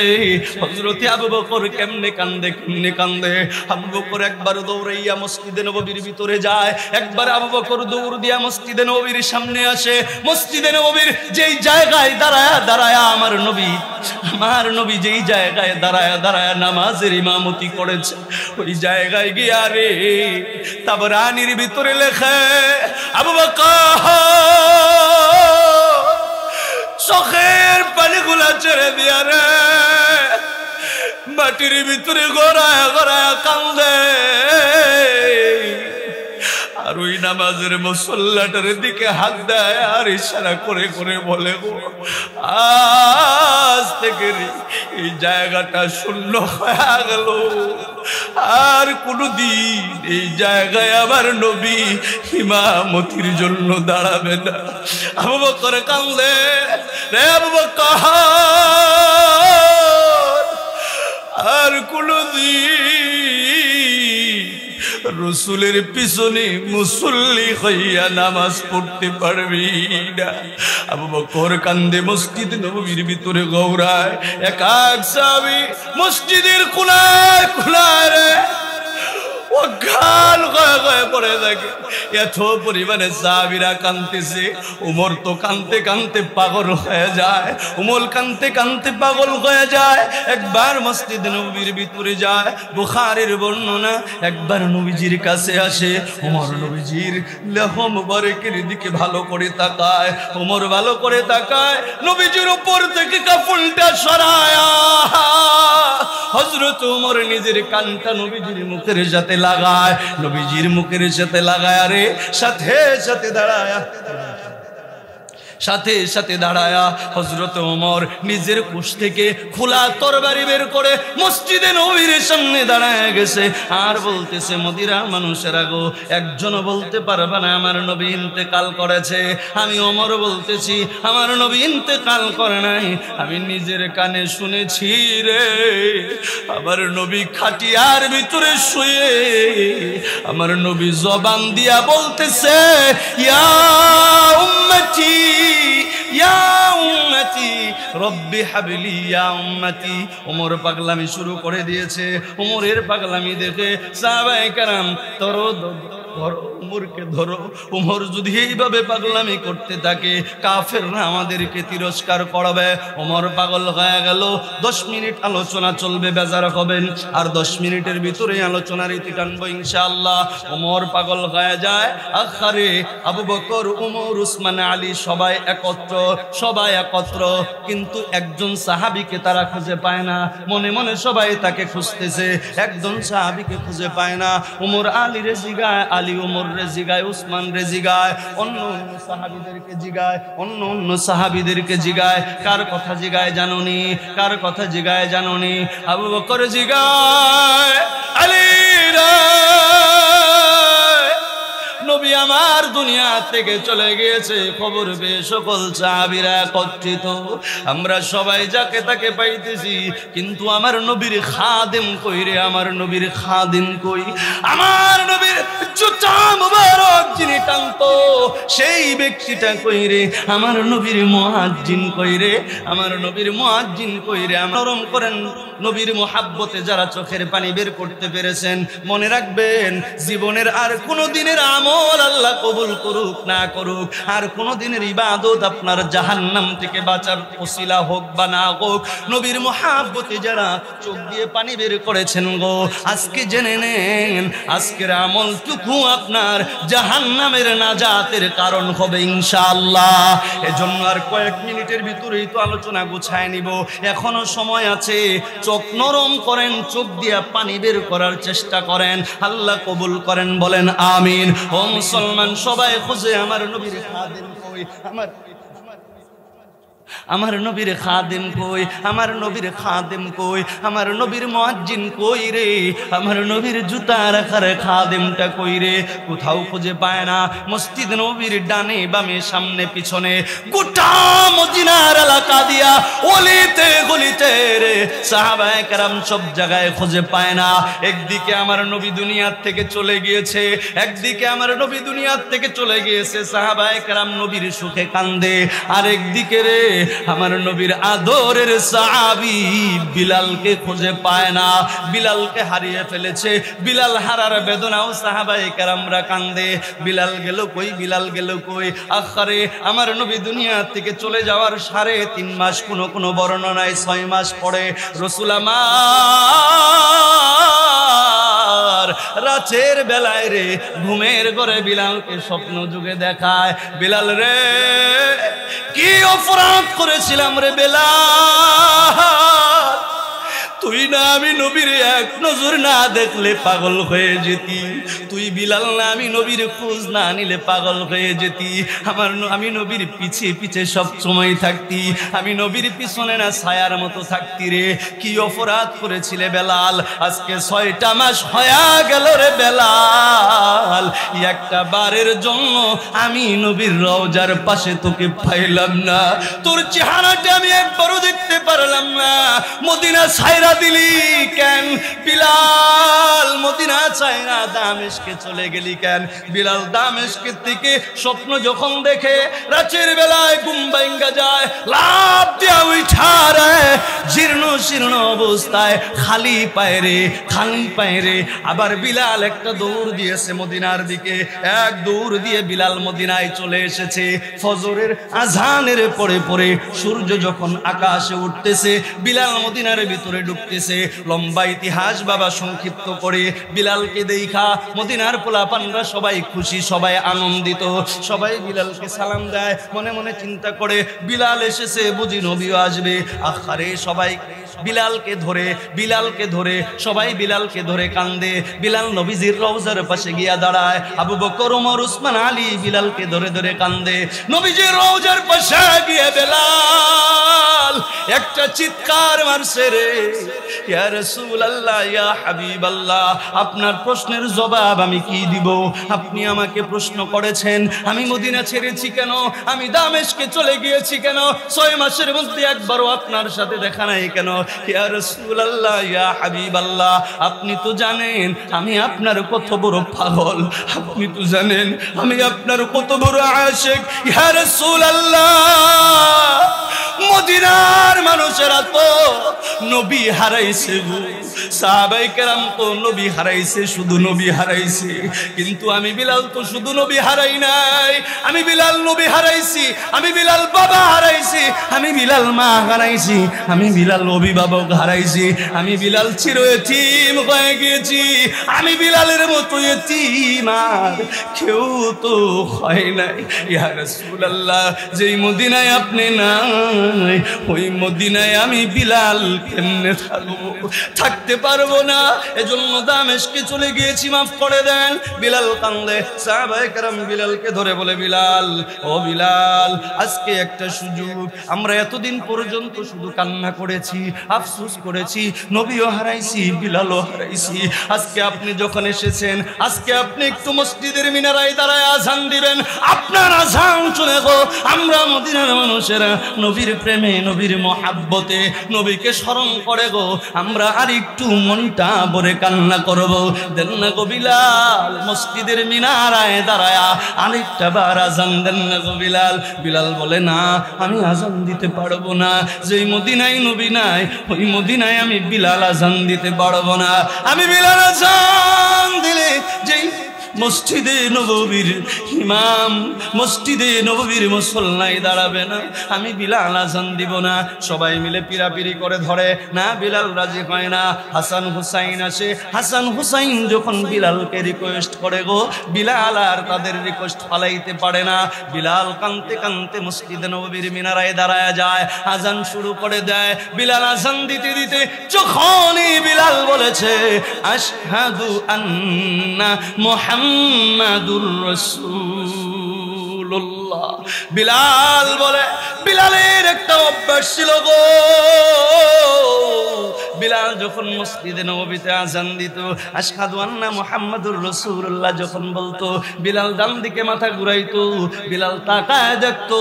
হযরতে আবু বকর কেমনে কান্দে। আবু বকর একবার দৌড়াইয়া মসজিদে নববীর ভিতরে যায়, একবার আবু বকর দৌড় দিয়া মসজিদে নববীর সামনে আসে। মসজিদে নববীর যেই জায়গায় দাঁড়ায়া আমার নবী যেই জায়গায় দাঁড়ায়া নামাজের ইমামতি করেছে, ওই জায়গায় গিয়া রে তাবরানির ভিতরে লেখে, আবু বকর চোখের পানিগুলা ছেড়ে দিয়া রে মাটির ভিতরে গড়ায়া কান্দে। আর ওই নামাজের মুসল্লাটার দিকে হাত দেয় আর ইশারা করে করে বলে, গো আজ থেকে এই জায়গাটা শূন্য হয়ে গেল। আর কোনদিন এই জায়গায় আমার নবী ইমামতির জন্য দাঁড়াবে না। আবু বকর কান্দে, রে আবু বকর, আর কোনদিন রসুলের পিছনে মুসল্লি হইয়া নামাজ পড়তে পারবি না। আবু বকর কান্দে, মসজিদ নববীর ভিতরে গৌরায় এক সাহাবী মসজিদের কোনায় কোনায় রে অজ্ঞান হয়ে পড়ে থাকে। এত পরিমাণে সাহাবীরা কাঁদতেছে। উমর তো কাঁদতে কাঁদতে পাগল হয়ে যায়, উমর কাঁদতে কাঁদতে পাগল হয়ে যায়। একবার মসজিদ নববীর ভিতরে যায়, বুখারীর বর্ণনা, একবার নবীজির কাছে আসে। উমর নবীজির লেহ মুবারকের দিকে ভালো করে তাকায়, উমর ভালো করে তাকায়, নবীজির উপর থেকে কাফনটা সরায়া হযরত উমর নিজের কানটা নবীজির মুখের সাথে লাগায়, নবীজির মুখের সাথে লাগায়, আরে সাথে সাথে দাঁড়ায়া সাথে সাথে দাঁড়ায়া হযরত ওমর নিজের কুশ থেকে খোলা তরবারি বের করে মসজিদে নববীর সামনে দাঁড়ায় গেছে আর বলতেছে, মদিরা মানুষেরা গো, একজনও বলতে পারবে না আমার নবী ইন্তেকাল করেছে। আমি ওমর বলতেছি আমার নবী ইন্তেকাল করে নাই, আমি নিজের কানে শুনেছি রে। আমার নবী খাটিয়ার ভিতরে শুয়ে আমার নবী জবান দিয়া বলতেছে, ইয়া উম্মতি ইয়া উম্মতি রব্বি হাবলি ইয়া উম্মতি। ওমর পাগলামি শুরু করে দিয়েছে। ওমরের পাগলামি দেখে সাহাবায়ে কেরাম ধরো উমরকে ধরো। উমর যদি এইভাবে পাগলামি করতে থাকে কাফেররা আমাদেরকে তিরস্কার করবে। ওমর পাগল হয়ে গেল। 10 মিনিট আলোচনা চলবে, বেজার হবেন, আর 10 মিনিটের ভিতরে আলোচনার ইতি টানবো ইনশাআল্লাহ। ওমর পাগল হয়ে যায়। আখারে আবু বকর, উমর, উসমান, আলী সবাই একত্র, কিন্তু একজন সাহাবীকে তারা খুঁজে পায় না। মনে মনে সবাই তাকে খুঁজতেছে, একজন সাহাবীকে খুঁজে পায় না। উমর আলী রে জিগায়, আলী উমর রে জিগায়, উসমান রে জিগায়, অন্য সাহাবীদেরকে জিগায়, অন্য সাহাবীদেরকে জিগায়। কার কথা জিগায় জানোনি? কার কথা জিগায় জানোনি? আবু বকর জিগায়, আলী রে, নবী আমার দুনিয়া থেকে চলে গিয়েছে, খবর পেয়ে সকল সাহাবীরা একত্রিত। আমরা সবাই যাকে তাকে পাইতেছি, কিন্তু আমার নবীর খাদেম কই রে? আমার নবীর খাদেম কই? আমার নবীর জুতা মুবারক যিনি টানতো সেই ব্যক্তিটা কই রে? আমার নবীর মুয়াজ্জিন কই রে? আমার নবীর মুয়াজ্জিন কই রে? নরম করেন নবীর মুহাব্বতে যারা চোখের পানি বের করতে পেরেছেন, মনে রাখবেন জীবনের আর কোনো দিনের আমল আল্লাহ কবুল করুক না করুক, আর কোনো দিনের ইবাদত আপনার জাহান্নাম থেকে বাঁচার ওসিলা হোক বা না হোক, নবীর মুহাব্বতে যারা চোখ দিয়ে পানি বের করেছেন গো, আজকে জেনে নেন আজকের আমলটুকু আপনার জাহান্নামের নাজাতের কারণ হবে ইনশাআল্লাহ। এজন্য আর কয়েক মিনিটের ভিতরেই তো আলোচনা গুছায় নিব, এখনো সময় আছে। চোখ নরম করেন, চোখ দিয়ে পানি বের করার চেষ্টা করেন, আল্লাহ কবুল করেন, বলেন আমিন। ও মুসলমান সবাই খুঁজে আমার নবীর খাদেম কই? আমার নবীর খাদেম কই? আমার নবীর খাদেম কই? আমার নবীর মুয়াজ্জিন কই রে? আমার নবীর জুতা রাখার খাদেমটা কই রে? কোথাও খুঁজে পায় না। মসজিদ নবীর ডানে বামে সামনে পিছনে গোটা মদিনার এলাকা দিয়া অলিতে গলিতে রে সাহাবায়ে কেরাম সব জায়গায় খুঁজে পায় না। একদিকে আমার নবী দুনিয়ার থেকে চলে গিয়েছে, একদিকে আমার নবী দুনিয়ার থেকে চলে গিয়েছে, সাহাবায়ে কেরাম নবীর সুখে কান্দে, আর একদিকে রে আমার নবীর আদরের সাহাবী বিলালকে খুঁজে পায় না, বিলালকে হারিয়ে ফেলেছে। বিলাল হারার বেদনাও সাহাবায়ে কেরামরা কান্দে। বিলাল গেল কই? বিলাল গেল কই? আখারে আমার নবী দুনিয়া থেকে চলে যাওয়ার 3.5 মাস, কোনো বর্ণনায় 6 মাস পরে রাসূল আমার রাতের বেলায় রে ঘুমের ঘরে বিলালকে স্বপ্ন যুগে দেখায়, বিলাল রে কি অপরাধ করেছিলাম রে বেলাল, তুই না আমি নবীর এক নজর না দেখলে পাগল হয়ে যেতি, তুই বিলাল না আমি নবীর খোঁজ না নিলে পাগল হয়ে যেতি, আমি নবীর পিছে পিছে সব সময় থাকতি, আমি নবীর পিছনে না ছায়ার মতো থাকতি রে। কি অপরাধ করেছিলে বেলাল, আজকে 6টা মাস হয়ে গেল রে বেলাল, একটা বারের জন্য আমি নবীর রওজার পাশে তোকে পাইলাম না, তোর চেহারাটা আমি একবারও দেখতে পারলাম না। মদিনা ছাইরা দিলি কেন বিলাল, মদিনা ছাইরা দামেস্কে চলে গেলি কেন বিলাল? দামেস্কের থেকে স্বপ্ন যখন দেখে রাতের বেলায় ঘুম ভাঙ্গা যায়, লাফ দিয়া উঠা রে জীর্ণ শীর্ণ অবস্থায় খালি পায়ে রে আবার বিলাল একটা দৌড় দিয়েছে মদিনার দিকে, এক দৌড় দিয়ে বিলাল মদিনায় চলে এসেছে। ফজরের আজানের পরে পরে সূর্য যখন আকাশে উঠতেছে, বিলাল মদিনার ভিতরে ঢুকতেছে। লম্বা ইতিহাস বাবা সংক্ষিপ্ত করে বিলালকে দেখা মদিনার পোলাপানরা সবাই খুশি, সবাই আনন্দিত, সবাই বিলালকে সালাম দেয়, মনে মনে চিন্তা করে বিলাল এসেছে, বুঝি নবীও আসবে। আখারে সবাই বিলালকে ধরে সবাই বিলালকে ধরে কান্দে। বিলাল নবীজির রওজার পাশে গিয়া দাঁড়ায়, আবু বকর, ওমর, উসমান, আলী বিলালকে ধরে ধরে কান্দে। নবীজির রওজার পাশে গিয়ে বিলাল একটা চিৎকার মারছে রে, ইয়া রাসূলুল্লাহ, ইয়া হাবিবাল্লাহ, আপনার প্রশ্নের জবাব আমি কি দিব? আপনি আমাকে প্রশ্ন করেছেন আমি মদিনা ছেড়েছি কেন, আমি দামেস্কে চলে গিয়েছি কেন, 6 মাসের মধ্যে একবারও আপনার সাথে দেখা নাই কেন? ইয়া রাসূলুল্লাহ, ইয়া হাবিবাল্লাহ, আপনি তো জানেন আমি আপনার কত বড় পাগল, আপনি তো জানেন আমি আপনার কত বড় আশিক। ইয়া রাসূলুল্লাহ, মদিনার মানুষেরা তো নবী হারাইছে গো, সাহাবায়ে কেরাম তো নবী হারাইছে, শুধু নবী হারাইছে, কিন্তু আমি বিলাল তো শুধু নবী হারাই নাই, আমি বিলাল নবী হারাইছি, আমি বিলাল বাবা হারাইছি, আমি বিলাল মা হারাইছি, আমি বিলাল অভিভাবক হারাইছি, আমি বিলাল চির এতিম হয়ে গিয়েছি, আমি বিলালের মতো এতিম আর কেউ তো হয় নাই। ইয়া রাসূলুল্লাহ, যেই মদিনায় আপনি নাই ওই মদিনায় আমি বিলাল কেমনে থাকবো? থাকতে পারবো না, এজন্য দামেস্কে চলে গিয়েছি, মাফ করে দেন। বিলাল কান্দে, সাহাবায়ে কেরাম বিলালকে ধরে বলে, বিলাল, ও বিলাল, আজকে একটা সুযোগ, আমরা এতদিন পর্যন্ত শুধু কান্না করেছি, আফসোস করেছি, নবীও হারাইছি, বিলালও হারাইছি, আজকে আপনি যখন এসেছেন, আজকে আপনি একটু মসজিদের মিনারায় দাঁড়ায় আজান দিবেন, আপনার আজান শুনে গো আমরা মদিনার মানুষেরা নবীর প্রেমে, নবীর মহাব্বতে, নবীকে স্মরণ করে গো আমরা আর একটু মনটা ভরে কান্না করব, দেন না গো বিলাল, মসজিদের মিনারায় দাঁড়ায়া আরেকটা বার আজান দেন না গো বিলাল। বিলাল বলে, না আমি আজান দিতে পারবো না, যেই মদিনায় নবী নাই ওই মদিনায় আমি বিলাল আজান দিতে পারবো না, আমি বিলাল আজান দিলে যেই মসজিদে নববীর ইমাম, মসজিদে নববীর মুসল্লায় দাঁড়াবে না, আমি বিলাল আজান দিব না। সবাই মিলে পিরাপিরি করে ধরে, না বিলাল রাজি হয় না। হাসান হুসাইন আসে, হাসান হুসাইন যখন বিলালকে রিকোয়েস্ট করে গো, বিলাল আর তাদের রিকোয়েস্ট ফালাইতে পারে না। বিলাল কানতে কানতে মসজিদে নববীর মিনারায় দাঁড়ায় যায়, আজান শুরু করে দেয়। বিলাল আজান দিতে দিতে যখনই বিলাল বলেছে আশহাদু আন্না মুহাম্মাদুর রাসূলুল্লাহ, বিলাল বলে, বিলালের একটা অভ্যাস ছিল গো, বিলাল যখন মসজিদে নববীতে আজান দিত, আশহাদু আন্না মুহাম্মাদুর রাসূলুল্লাহ যখন বলতো, বিলাল ডান দিকে মাথা ঘুরাইতো, বিলাল তাকায় দেখতো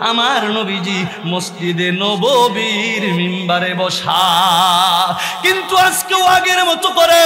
আমার নবীজি মসজিদে নববীর মিম্বারে বসা। কিন্তু আজকেও আগের মতো করে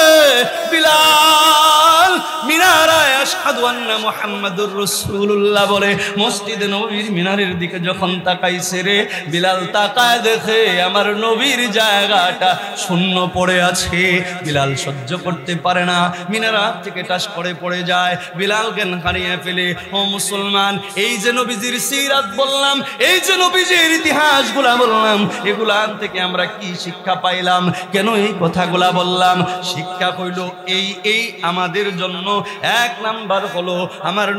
বিলাল মিনারায় আশহাদু আন্না মুহাম্মাদুর রাসূলুল্লাহ বলে মসজিদে নববীর মিনারের দিকে যখন তাকাইছে রে, বিলাল তাকায় দেখে আমার নবীর জায়গাটা শূন্য পড়ে আছে। বিলাল সহ্য করতে পারে না, মিনার হাত থেকে টাস করে পড়ে যায়, বিলাল জ্ঞান হারিয়ে ফেলে। ও মুসলমান, এই যে নবীজির সিরাত বললাম, এই যে নবীজির ইতিহাসগুলা বললাম, এগুলা থেকে আমরা কি শিক্ষা পাইলাম? কেন এই কথাগুলা বললাম? শিক্ষা হইল এই আমাদের জন্য 1 নাম্বার হলো আমার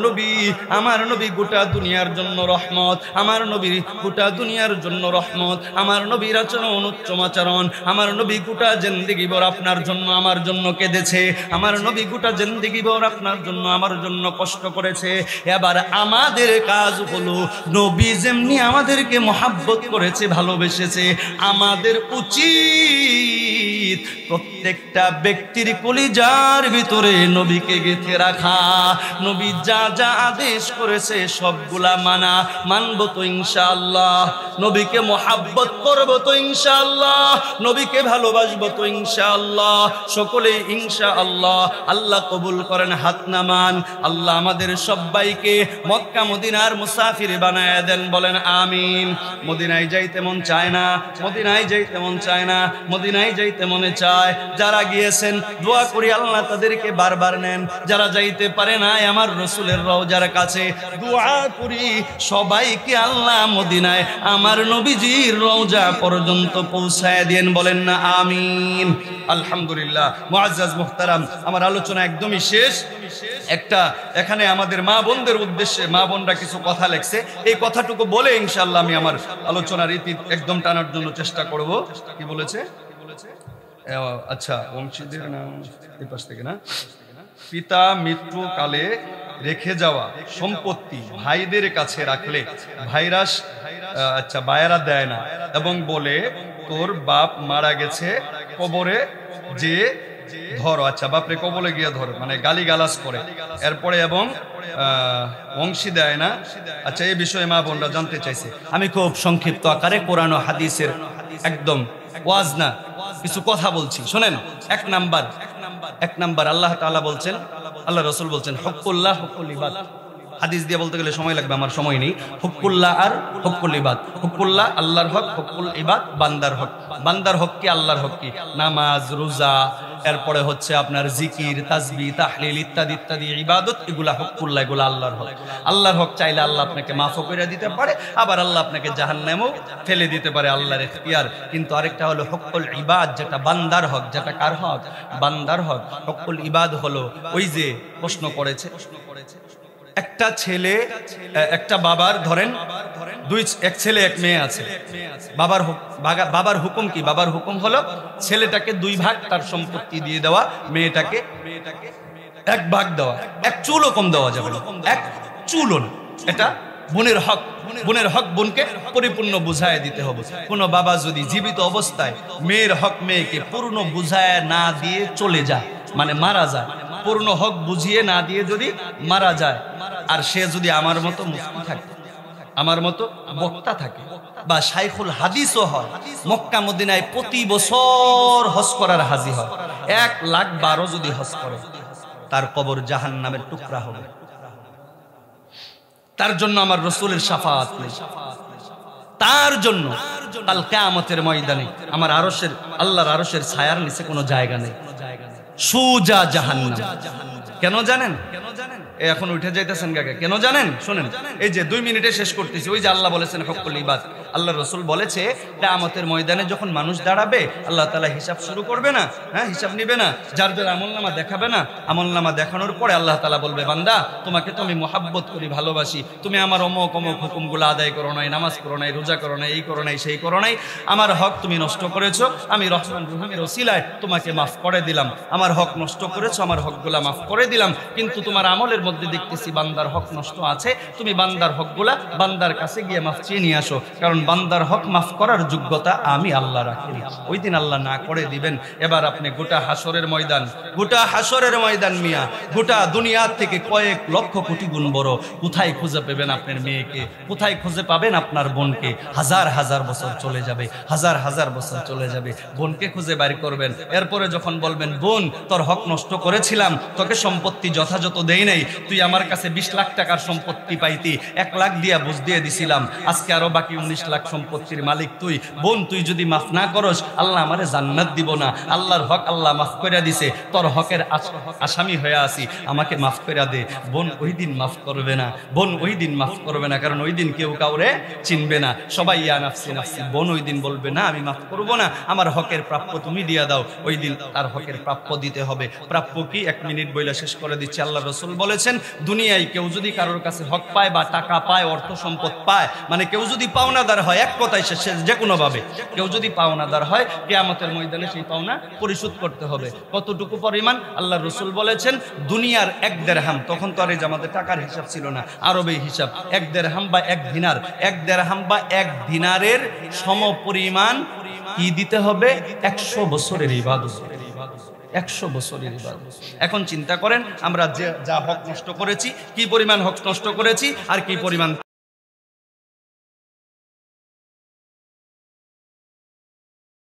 নবী গোটা দুনিয়ার জন্য রহমত, আমার নবী গোটা দুনিয়ার জন্য রহমত, আমার নবীর আচরণ উত্তম আচরণ, আমার নবী গোটা জিন্দেগি ভর আপনার জন্য আমার জন্য কেঁদেছে, আমার নবী গোটা জিন্দেগি ভর আপনার জন্য আমার জন্য কষ্ট করেছে। এবার আমাদের কাজ হলো নবী যেমনি আমাদেরকে মহাব্বত করেছে, ভালোবেসেছে, আমাদের উচিত প্রত্যেকটা ব্যক্তির কলিজার ভিতরে নবীকে গেঁথে রাখা, নবী যা যা আদেশ করেছে সবগুলা মানা, মানব তো ইনশাআল্লাহ, নবীকে মহাব্বত করব তো ইনশাআল্লাহ, নবীকে ভালোবাসবো তো ইনশাআল্লাহ, সকলে ইনশাআল্লাহ। আল্লাহ কবুল করেন, হাত নামান। আল্লাহ আমাদের সবাইকে মক্কা মদিনার মুসাফির বানায় দেন, বলেন আমিন। মদিনায় যাইতে মন চায় না, মদিনায় যাইতে মন চায় না, মদিনায় যাইতে মনে চায়। যারা গিয়েছেন দোয়া করি আল্লাহ তাদেরকে বারবার নেন, যারা যাইতে পারে না আমার রাসূলের রওজার কাছে দোয়া করি সবাইকে আল্লাহ মদিনায় আমার নবীজির রওজা পর্যন্ত পৌঁছায় দেন, বলেন না আমিন। আলহামদুলিল্লাহ। মুআজ্জাজ মুহতারাম, আমার আলোচনা একদমই শেষ। একটা এখানে আমাদের মা বোনদের উদ্দেশ্যে মা বোনরা কিছু কথা লেখছে, এই কথাটুকু বলে ইনশাআল্লাহ আমি আমার আলোচনার রীতি একদম টানার জন্য চেষ্টা করব। কি বলেছে? আচ্ছা, বংশীদের নাম এই পাশ থেকে না, পিতা মৃত্যুকালে রেখে যাওয়া সম্পত্তি ভাইদের কাছে রাখলে ভাইরাস আচ্ছা বায়রা দেয় না, এবং বলে তোর বাপ মারা গেছে কবরে যে ধরো, আচ্ছা বাপরে কবলে গিয়ে ধরো, মানে গালি গালাজ করে এরপরে, এবং বংশী দেয় না। আচ্ছা, এই বিষয়ে মা বোনরা জানতে চাইছে। আমি খুব সংক্ষিপ্ত আকারে কোরআন ও হাদিসের একদম ওয়াজ না কিছু কথা বলছি, শোনেন। এক নাম্বার আল্লাহ তাআলা বলছেন, আল্লাহ রাসূল বলছেন হকুল্লাহ হকুল ইবাদ। হাদিস দিয়ে বলতে গেলে সময় লাগবে, আমার সময় নেই। হকুল্লাহ আর হকুল ইবাদ। হকুল্লাহ আল্লাহর হক, হকুল ইবাদ বান্দার হক। বান্দার হক কি? আল্লাহর হক কি? নামাজ, রোজা, এরপরে হচ্ছে আপনার জিকির, তাসবিহ, তাহলিল ইত্যাদি ইত্যাদি ইবাদত, এগুলা হকুল্লাহ, এগুলা আল্লাহর হক। আল্লাহর হক চাইলে আল্লাহ আপনাকে মাফ করে দিতে পারে, আবার আল্লাহ আপনাকে জাহান্নামেও ফেলে দিতে পারে, আল্লাহর ইখতিয়ার। কিন্তু আরেকটা হলো হকুল ইবাদ, যেটা বান্দার হক। যেটা কার হক? বান্দার হক। হকুল ইবাদ হলো ওই যে প্রশ্ন করেছে, একটা ছেলে একটা বাবার, ধরেন এক ছেলে এক মেয়ে আছে, বাবার হুকুম কি? বাবার হুকুম হলো ছেলেটাকে 2 ভাগ তার সম্পত্তি দিয়ে দেওয়া, মেয়েটাকে 1 ভাগ দেওয়া। 1 চুলও কম দেওয়া যাবে না, 1 চুলও না। এটা বোনের হক। বোনের হক বোনকে পরিপূর্ণ বুঝায় দিতে হবে। কোন বাবা যদি জীবিত অবস্থায় মেয়ের হক মেয়েকে পূর্ণ বুঝায় না দিয়ে চলে যায়, মানে মারা যায়, পূর্ণ হক বুঝিয়ে না দিয়ে যদি মারা যায়, আর সে যদি আমার মতো মুফতি থাকে, আমার মতো বক্তা থাকে, বা শাইখুল হাদিসও হয়, মক্কা মদিনায় প্রতি বছর হজ করার হাজি হয়, 1,12,000 যদি হজ করে, তার কবর জাহান্নামের টুকরা হবে। তার জন্য আমার রাসূলের শাফাআত নেই। তার জন্য কাল কিয়ামতের ময়দানে আমার আরশের, আল্লাহর আরশের ছায়ার নিচে কোনো জায়গা নেই, সুজা জাহান্নাম। কেন জানেন? এখন উঠে যাইতেছেন কাকে? কেন জানেন? শোনেন, এই যে 2 মিনিটে শেষ করতেছি। ওই যে আল্লাহ বলেছেন হকুল ইবাদ, আল্লাহ রাসূল বলেছে কিয়ামতের ময়দানে যখন মানুষ দাঁড়াবে, আল্লাহ তাআলা হিসাব শুরু করবে না, হ্যাঁ হিসাব নিবে না, যার যার আমলনামা দেখাবে না। আমলনামা দেখানোর পরে আল্লাহ তাআলা বলবে, বান্দা তোমাকে তো আমি মহাব্বত করি, ভালোবাসি, তুমি আমার অমুক অমুক হুকুমগুলো আদায় করো নাই, নামাজ করো নাই, রোজা করো নাই, এই করো নাই, সেই করো নাই, আমার হক তুমি নষ্ট করেছো, আমি রহমান রহিমের ওসিলায় তোমাকে মাফ করে দিলাম। আমার হক নষ্ট করেছো, আমার হকগুলা মাফ করে দিলাম, কিন্তু তোমার আমলের মধ্যে দেখতেছি বান্দার হক নষ্ট আছে, তুমি বান্দার হকগুলা বান্দার কাছে গিয়ে মাফ চেয়ে নিয়ে আসো, কারণ বান্দার হক মাফ করার যোগ্যতা আমি আল্লাহ রাখি। ওই দিন আল্লাহ না করে দিবেন। এবার আপনি গোটা হাসরের ময়দান, গোটা হাসরের ময়দান মিয়া, গোটা দুনিয়া থেকে কয়েক লক্ষ কোটি গুণ বড়। কোথায় খুঁজে পাবেন আপনার মেয়েকে? কোথায় খুঁজে পাবেন আপনার বোনকে? হাজার হাজার বছর চলে যাবে, হাজার হাজার বছর চলে যাবে, বোনকে খুঁজে বের করবেন। এরপরে যখন বলবেন, বোন তোর হক নষ্ট করেছিলাম, তোকে সম্পত্তি যথাযথ দেই নাই, তুই আমার কাছে 20 লাখ টাকার সম্পত্তি পাইতি, 1 লাখ দিয়া বুঝ দিয়ে দিছিলাম, আজকে আরো বাকি 19 লাখ লাখ সম্পত্তির মালিক তুই, বোন তুই যদি মাফ না করস আল্লাহ আমারে জান্নাত দিব না, আল্লাহর হক আল্লাহ মাফ করে দিছে, তোর হকের আসামি হয়ে আসি, আমাকে মাফ করে দে। বোন ওই দিন মাফ করবে না, বোন ওই দিন মাফ করবে না, কারণ ওই দিন কেউ কাউরে চিনবে না, সবাই ইয়া নাফসি নাফসি। বোন ওই দিন বলবে না আমি মাফ করব না, আমার হকের প্রাপ্য তুমি দিয়া দাও। ওই দিন তার হকের প্রাপ্য দিতে হবে। প্রাপ্য কি 1 মিনিট বইলা শেষ করে দিচ্ছি। আল্লাহ রাসূল বলেছেন, দুনিয়ায় কেউ যদি কারোর কাছে হক পায় বা টাকা পায়, অর্থ সম্পদ পায়, মানে কেউ যদি পাওনাদার হয়, এক কথায় সে যে কোনো ভাবে কেউ যদি পাওনাদার হয়, কিয়ামতের ময়দানে সেই পাওনা পরিশোধ করতে হবে। কতটুকু পরিমাণ? আল্লাহ রাসূল বলেছেন, দুনিয়ার 1 দিরহাম, তখন তো আর এই জামাতে টাকার হিসাব ছিল না, আরবে হিসাব, 1 দিরহাম বা 1 দিনার, 1 দিরহাম বা 1 দিনারের সমপরিমাণ কি দিতে হবে? 100 বছরের ইবাদত, 100 বছরের ইবাদত। এখন চিন্তা করেন আমরা যা হক নষ্ট করেছি, কি পরিমাণ হক নষ্ট করেছি আর কি পরিমাণ